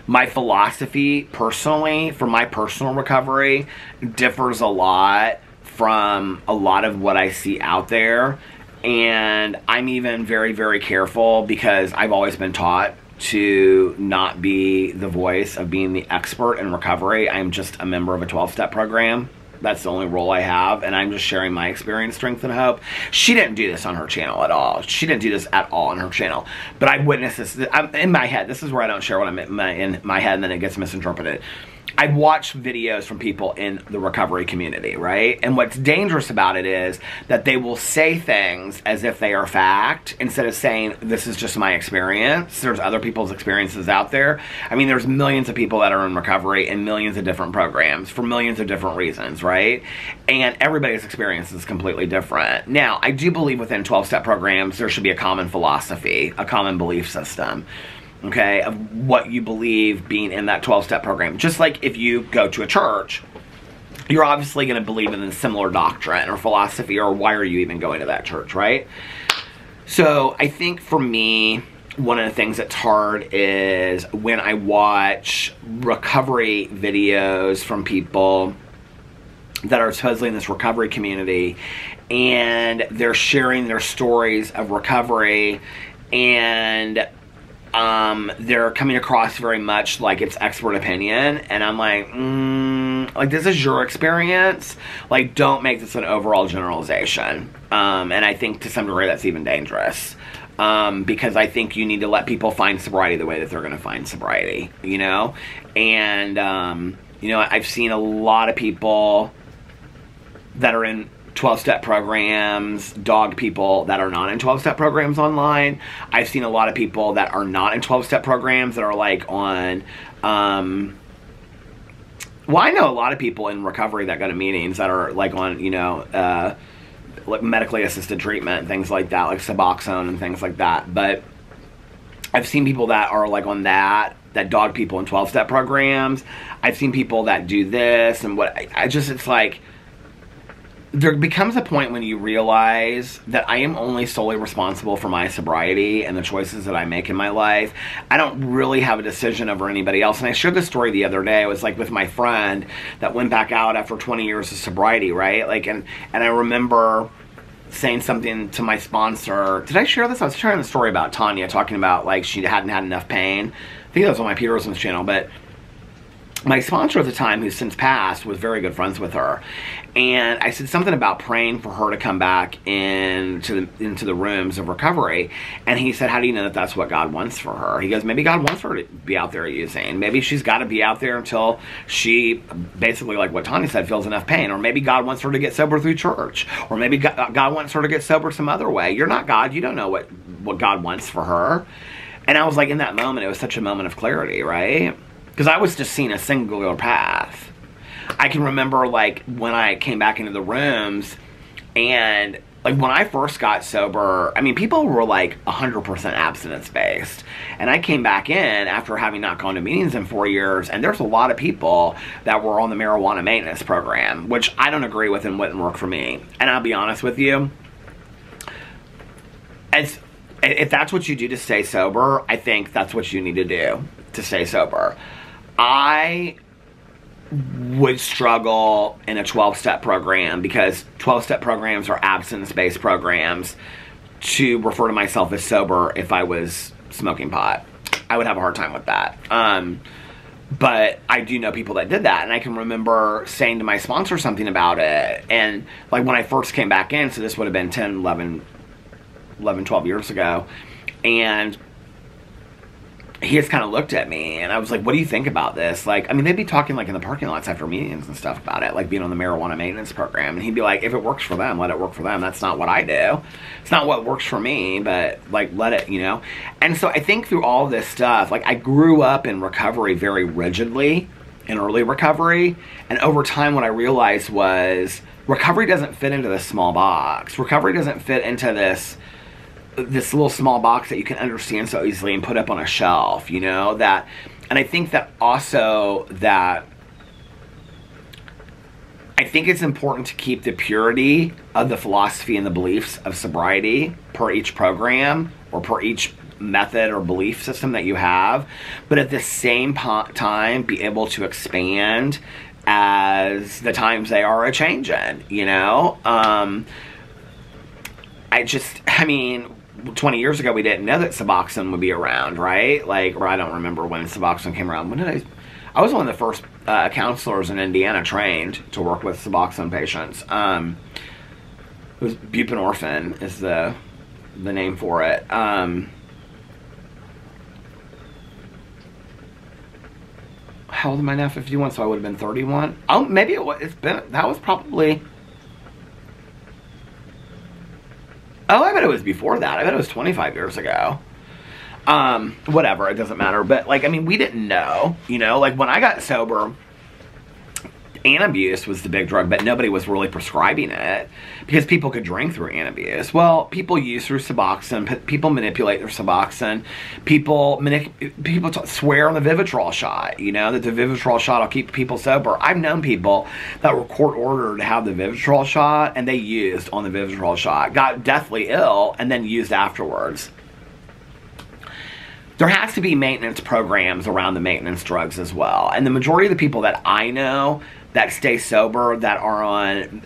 my philosophy, personally, for my personal recovery, differs a lot from a lot of what I see out there. And I'm even very, very careful, because I've always been taught to not be the voice of being the expert in recovery. I'm just a member of a 12-step program. That's the only role I have, and I'm just sharing my experience, strength, and hope. She didn't do this on her channel at all. She didn't do this at all on her channel. But I witnessed this. I'm in my head. This is where I don't share what I'm in my head, and then it gets misinterpreted. I've watched videos from people in the recovery community, right? And what's dangerous about it is that they will say things as if they are fact instead of saying, this is just my experience. There's other people's experiences out there. I mean, there's millions of people that are in recovery in millions of different programs for millions of different reasons, right? And everybody's experience is completely different. Now, I do believe within 12-step programs, there should be a common philosophy, a common belief system. Okay, of what you believe being in that 12-step program. Just like if you go to a church, you're obviously going to believe in a similar doctrine or philosophy, or why are you even going to that church, right? So I think for me, one of the things that's hard is when I watch recovery videos from people that are supposedly in this recovery community, and they're sharing their stories of recovery, and they're coming across very much like it's expert opinion, and I'm like, this is your experience. Like, don't make this an overall generalization. And I think to some degree that's even dangerous. Because I think you need to let people find sobriety the way that they're going to find sobriety, you know? And, you know, I've seen a lot of people that are in 12-step programs dog people that are not in 12-step programs online. I've seen a lot of people that are not in 12-step programs that are like on, well, I know a lot of people in recovery that go to meetings that are like on, you know, like medically assisted treatment and things like that, like Suboxone and things like that. But I've seen people that are like on that dog people in 12-step programs. I've seen people that do this and what, I just, it's like, there becomes a point when you realize that I am only solely responsible for my sobriety and the choices that I make in my life. I don't really have a decision over anybody else. And I shared this story the other day. It was like with my friend that went back out after 20 years of sobriety, right? Like, and I remember saying something to my sponsor. Did I share this? I was sharing the story about Tanya talking about like she hadn't had enough pain. I think that was on my Peter Rosen's channel, but my sponsor at the time, who's since passed, was very good friends with her. And I said something about praying for her to come back into the rooms of recovery. And he said, how do you know that that's what God wants for her? He goes, maybe God wants her to be out there using. Maybe she's got to be out there until she, basically like what Tanya said, feels enough pain. Or maybe God wants her to get sober through church. Or maybe God wants her to get sober some other way. You're not God. You don't know what God wants for her. And I was like, in that moment, it was such a moment of clarity, right? Because I was just seeing a singular path. I can remember, like, when I came back into the rooms, and, like, when I first got sober, I mean, people were, like, 100% abstinence-based. And I came back in after having not gone to meetings in 4 years, and there's a lot of people that were on the marijuana maintenance program, which I don't agree with and wouldn't work for me. And I'll be honest with you, if that's what you do to stay sober, I think that's what you need to do to stay sober. I would struggle in a 12-step program because 12-step programs are abstinence-based programs to refer to myself as sober if I was smoking pot. I would have a hard time with that. But I do know people that did that, and I can remember saying to my sponsor something about it. And like when I first came back in, so this would have been 10, 11, 12 years ago, and he just kind of looked at me, and I was like, what do you think about this? Like, I mean, they'd be talking, like, in the parking lots after meetings and stuff about it, like being on the marijuana maintenance program, and he'd be like, if it works for them, let it work for them. That's not what I do. It's not what works for me, but, like, let it, you know? And so I think through all this stuff, like, I grew up in recovery very rigidly, in early recovery, and over time what I realized was recovery doesn't fit into this small box. Recovery doesn't fit into this little small box that you can understand so easily and put up on a shelf, you know, that, and I think that also that I think it's important to keep the purity of the philosophy and the beliefs of sobriety per each program or per each method or belief system that you have, but at the same time be able to expand as the times they are a-changing, you know? I mean, 20 years ago, we didn't know that Suboxone would be around, right? Like, or I don't remember when Suboxone came around. When did I was one of the first counselors in Indiana trained to work with Suboxone patients. It was buprenorphine is the name for it. How old am I now? 51, so I would have been 31. Oh, maybe that was probably... Oh, I bet it was before that. I bet it was 25 years ago. Whatever, it doesn't matter. But, like, I mean, we didn't know, you know? Like, when I got sober, Antabuse was the big drug, but nobody was really prescribing it because people could drink through Antabuse. Well, people use through Suboxone. People manipulate their Suboxone. People swear on the Vivitrol shot, you know, that the Vivitrol shot will keep people sober. I've known people that were court-ordered to have the Vivitrol shot, and they used on the Vivitrol shot, got deathly ill, and then used afterwards. There has to be maintenance programs around the maintenance drugs as well. And the majority of the people that I know that stay sober, that are on,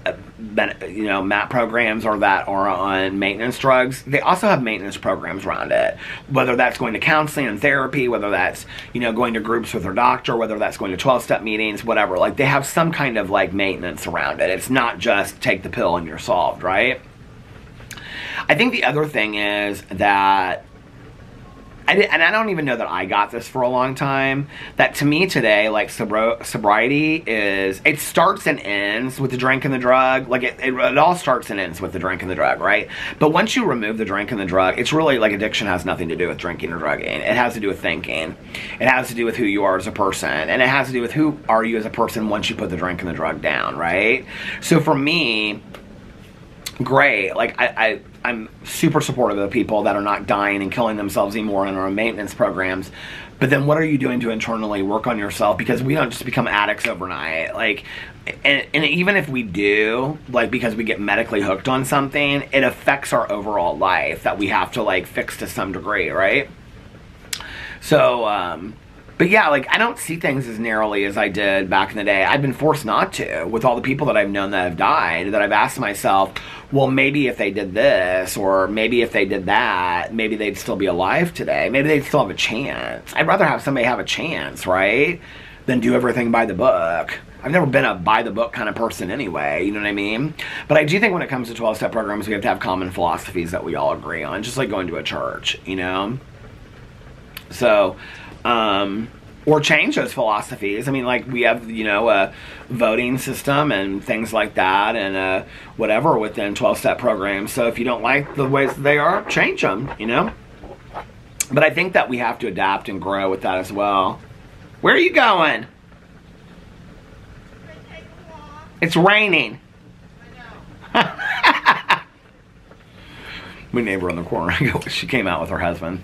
you know, MAP programs or that are on maintenance drugs, they also have maintenance programs around it. Whether that's going to counseling and therapy, whether that's, you know, going to groups with their doctor, whether that's going to 12-step meetings, whatever. Like, they have some kind of, like, maintenance around it. It's not just take the pill and you're solved, right? I think the other thing is that... and I don't even know that I got this for a long time, that to me today, like, sobriety is, it starts and ends with the drink and the drug. Like, it all starts and ends with the drink and the drug, right? But once you remove the drink and the drug, it's really, like, addiction has nothing to do with drinking or drugging. It has to do with thinking. It has to do with who you are as a person. And it has to do with who are you as a person once you put the drink and the drug down, right? So for me... great. Like, I'm super supportive of the people that are not dying and killing themselves anymore and are on maintenance programs. But then what are you doing to internally work on yourself? Because we don't just become addicts overnight. Like, and even if we do, like, because we get medically hooked on something, it affects our overall life that we have to, like, fix to some degree, right? So, but yeah, like, I don't see things as narrowly as I did back in the day. I've been forced not to. With all the people that I've known that have died, that I've asked myself, well, maybe if they did this, or maybe if they did that, maybe they'd still be alive today. Maybe they'd still have a chance. I'd rather have somebody have a chance, right, than do everything by the book. I've never been a by-the-book kind of person anyway, you know what I mean? But I do think when it comes to 12-step programs, we have to have common philosophies that we all agree on, just like going to a church, you know? So... or change those philosophies. I mean, like, we have, you know, a voting system and things like that, and whatever within 12-step programs. So if you don't like the ways they are, change them, you know? But I think that we have to adapt and grow with that as well. Where are you going? It's raining. I know. My neighbor on the corner, she came out with her husband.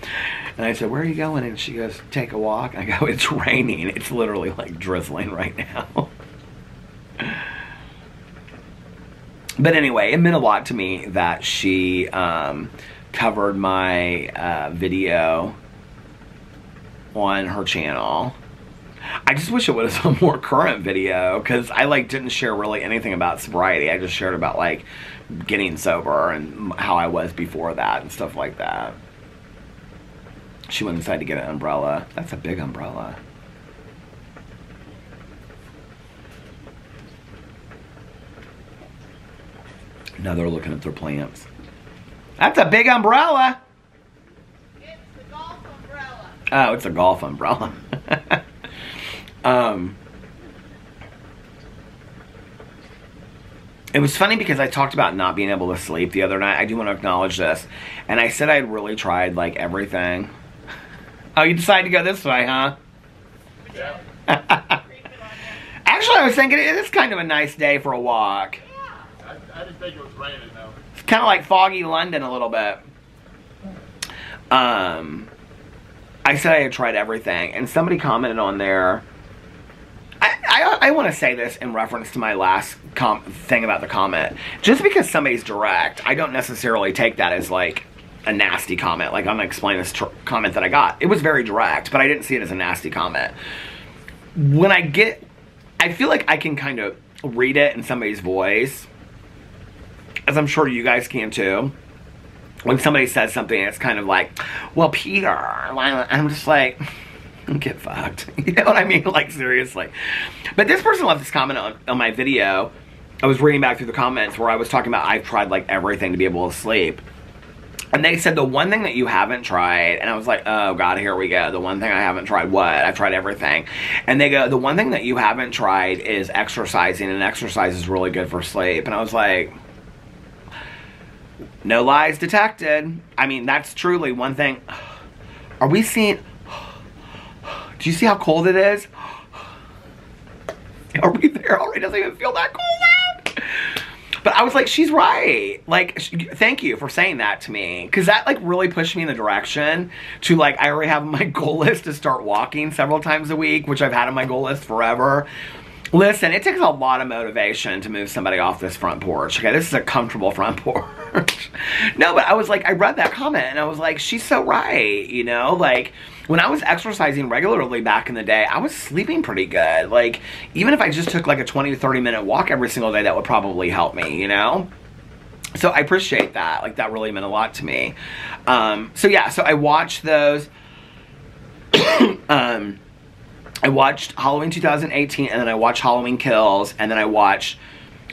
And I said, where are you going? And she goes, take a walk. And I go, it's raining. It's literally, like, drizzling right now. But anyway, it meant a lot to me that she covered my video on her channel. I just wish it was a more current video, because I, like, didn't share really anything about sobriety. I just shared about, like, getting sober and how I was before that and stuff like that. She went inside to get an umbrella. That's a big umbrella. Now they're looking at their plants. That's a big umbrella! It's the golf umbrella. Oh, it's a golf umbrella. It was funny because I talked about not being able to sleep the other night. I do want to acknowledge this. And I said I'd really tried, like, everything. Oh, you decided to go this way, huh? Yeah. Actually, I was thinking it is kind of a nice day for a walk. Yeah. I didn't think it was raining, though. It's kind of like foggy London a little bit. I said I had tried everything. And somebody commented on there... I want to say this in reference to my last thing about the comment. Just because somebody's direct, I don't necessarily take that as, like, a nasty comment. Like, I'm going to explain this comment that I got. It was very direct, but I didn't see it as a nasty comment. When I feel like I can kind of read it in somebody's voice, as I'm sure you guys can too, when somebody says something, it's kind of like, well, Peter, I'm just like, get fucked. You know what I mean? Like, seriously. But this person left this comment on my video. I was reading back through the comments where I was talking about I've tried like everything to be able to sleep. And they said the one thing that you haven't tried, and I was like, oh God, here we go. The one thing I haven't tried, what? I've tried everything. And they go, the one thing that you haven't tried is exercising, and exercise is really good for sleep. And I was like, no lies detected. I mean, that's truly one thing. Are we seeing, do you see how cold it is? Are we there already? It doesn't even feel that cold out. But I was like, she's right. Like, thank you for saying that to me. Because that, like, really pushed me in the direction to, like, I already have on my goal list to start walking several times a week, which I've had on my goal list forever. Listen, it takes a lot of motivation to move somebody off this front porch. Okay, this is a comfortable front porch. No, but I was like, I read that comment, and I was like, she's so right, you know? Like, when I was exercising regularly back in the day, I was sleeping pretty good. Like, even if I just took like a 20 to 30 minute walk every single day, that would probably help me, you know? So I appreciate that. Like, that really meant a lot to me. So yeah, so I watched those. I watched Halloween 2018, and then I watched Halloween Kills, and then I watched...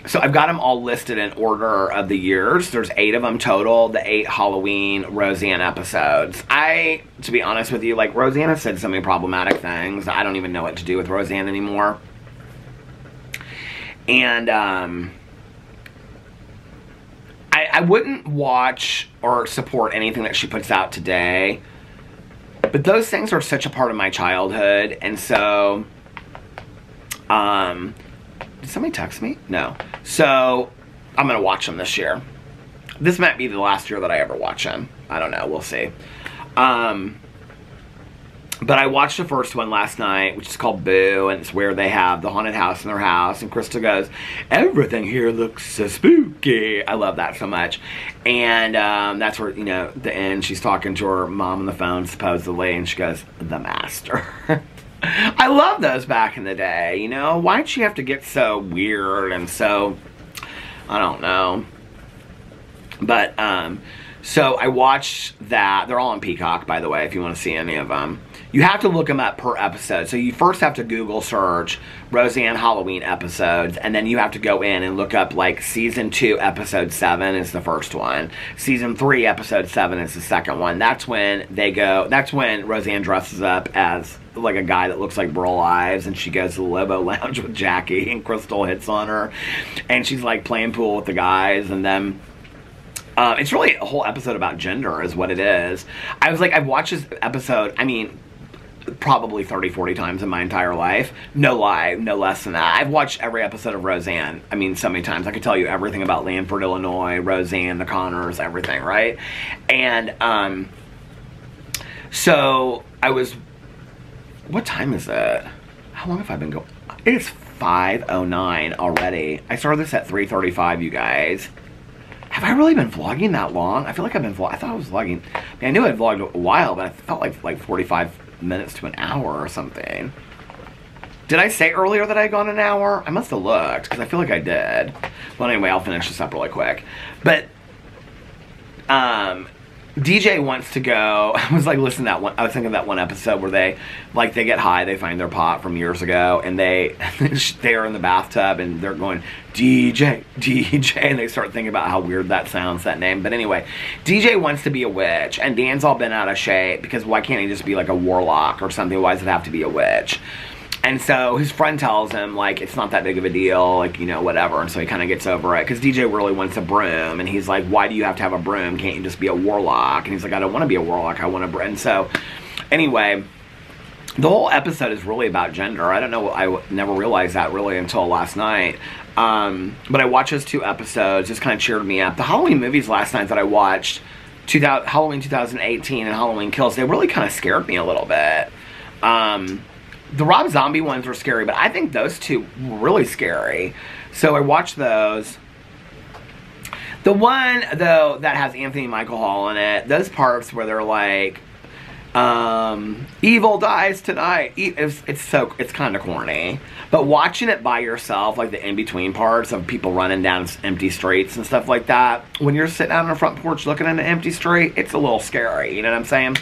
So I've got them all listed in order of the years. There's 8 of them total, the 8 Halloween Roseanne episodes. To be honest with you, like, Roseanne has said so many problematic things. I don't even know what to do with Roseanne anymore. And, I wouldn't watch or support anything that she puts out today. But those things are such a part of my childhood, and so, did somebody text me? No. So, I'm going to watch them this year. This might be the last year that I ever watch them. I don't know. We'll see. But I watched the first one last night, which is called Boo, and it's where they have the haunted house in their house, and Krista goes, everything here looks so spooky. I love that so much. And that's where, you know, the end, she's talking to her mom on the phone, supposedly, and she goes, the master. I love those back in the day, you know? Why'd she have to get so weird and so, I don't know. But, so I watched that. They're all on Peacock, by the way, if you want to see any of them. You have to look them up per episode. So you first have to Google search Roseanne Halloween episodes, and then you have to go in and look up, like, Season 2, Episode 7 is the first one. Season 3, Episode 7 is the second one. That's when they go, that's when Roseanne dresses up as, like, a guy that looks like Burl Ives, and she goes to the Lobo Lounge with Jackie, and Crystal hits on her, and she's, like, playing pool with the guys, and then... it's really a whole episode about gender is what it is. I was like, I've watched this episode, I mean, probably 30, 40 times in my entire life. No lie, no less than that. I've watched every episode of Roseanne, I mean, so many times. I could tell you everything about Lanford, Illinois, Roseanne, the Connors, everything, right? And, so, I was, what time is it? How long have I been going? It is 5:09 already. I started this at 3:35, you guys. Have I really been vlogging that long? I feel like I've been vlogging. I thought I was vlogging. I mean, I knew I'd vlogged a while, but I felt like 45 minutes to an hour or something. Did I say earlier that I'd gone an hour? I must have looked, because I feel like I did. Well, anyway, I'll finish this up really quick. But, DJ wants to go. I was like, listen to that one. I was thinking of that one episode where they get high, they find their pot from years ago, and they're in the bathtub and they're going, DJ, DJ, and they start thinking about how weird that sounds, that name. But anyway, DJ wants to be a witch, and Dan's all bent out of shape because why can't he just be like a warlock or something? Why does it have to be a witch? And so his friend tells him, like, it's not that big of a deal, like, you know, whatever. And so he kind of gets over it. Because DJ really wants a broom. And he's like, why do you have to have a broom? Can't you just be a warlock? And he's like, I don't want to be a warlock. I want a broom. And so, anyway, the whole episode is really about gender. I don't know. I never realized that really until last night. But I watched those 2 episodes. Just kind of cheered me up. The Halloween movies last night that I watched, Halloween 2018 and Halloween Kills, they really kind of scared me a little bit. The Rob Zombie ones were scary, but I think those 2 were really scary. So I watched those. The one, though, that has Anthony Michael Hall in it, those parts where they're like, Evil dies tonight. It's kind of corny. But watching it by yourself, like the in-between parts of people running down empty streets and stuff like that, when you're sitting out on the front porch looking at an empty street, it's a little scary. You know what I'm saying?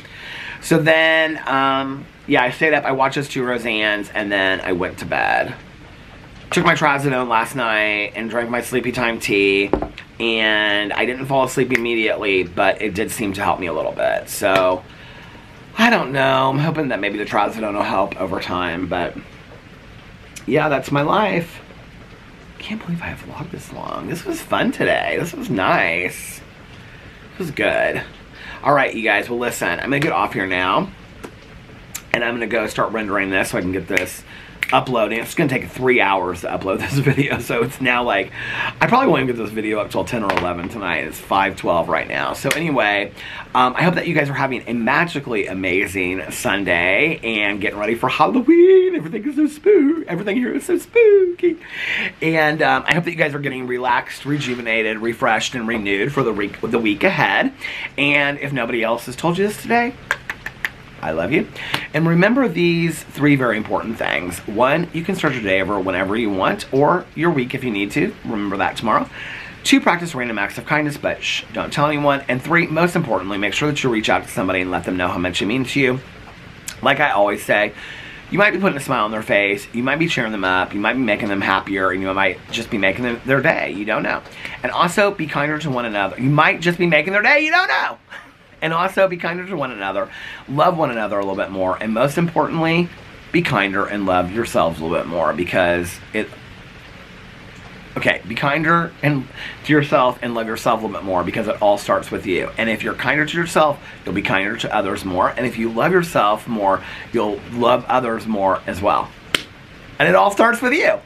So then, yeah, I stayed up. I watched those 2 Roseannes, and then I went to bed. Took my trazodone last night and drank my sleepy time tea. And I didn't fall asleep immediately, but it did seem to help me a little bit. So I don't know. I'm hoping that maybe the trazodone will help over time, but yeah, that's my life. Can't believe I have vlogged this long. This was fun today. This was nice. This was good. All right, you guys. Well, listen, I'm going to get off here now, and I'm going to go start rendering this so I can get this uploading. It's going to take 3 hours to upload this video, so it's now like, I probably won't even get this video up till 10 or 11 tonight. It's 5:12 right now. So anyway, I hope that you guys are having a magically amazing Sunday and getting ready for Halloween. Everything is so spooky. Everything here is so spooky. And I hope that you guys are getting relaxed, rejuvenated, refreshed, and renewed for the week ahead. And if nobody else has told you this today, I love you. And remember these 3 very important things. 1, you can start your day over whenever you want, or your week if you need to. Remember that tomorrow. 2, practice random acts of kindness, but shh, don't tell anyone. And 3, most importantly, make sure that you reach out to somebody and let them know how much it means to you. Like I always say, you might be putting a smile on their face, you might be cheering them up, you might be making them happier, and you might just be making them their day. You don't know. And also, be kinder to one another. You might just be making their day. You don't know. And also, be kinder to one another. Love one another a little bit more. And most importantly, be kinder and love yourselves a little bit more, because be kinder to yourself and love yourself a little bit more, because it all starts with you. And if you're kinder to yourself, you'll be kinder to others more. And if you love yourself more, you'll love others more as well. And it all starts with you.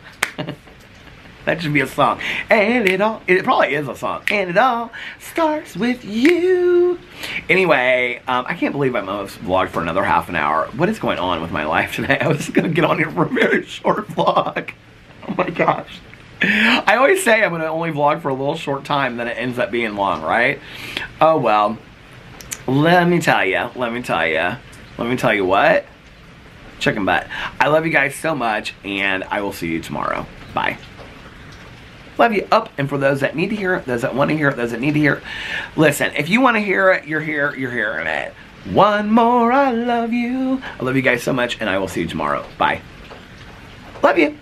That should be a song. And it probably is a song. And it all starts with you. Anyway, I can't believe I'm almost vlogged for another half an hour. What is going on with my life today? I was just going to get on here for a very short vlog. Oh my gosh. I always say I'm going to only vlog for a little short time, then it ends up being long, right? Oh well. Let me tell you what? Chicken butt. I love you guys so much, and I will see you tomorrow. Bye. Love you. Up. And for those that need to hear it, those that want to hear it, those that need to hear it, listen, if you want to hear it, you're hearing it. One more, I love you. I love you guys so much, and I will see you tomorrow. Bye. Love you.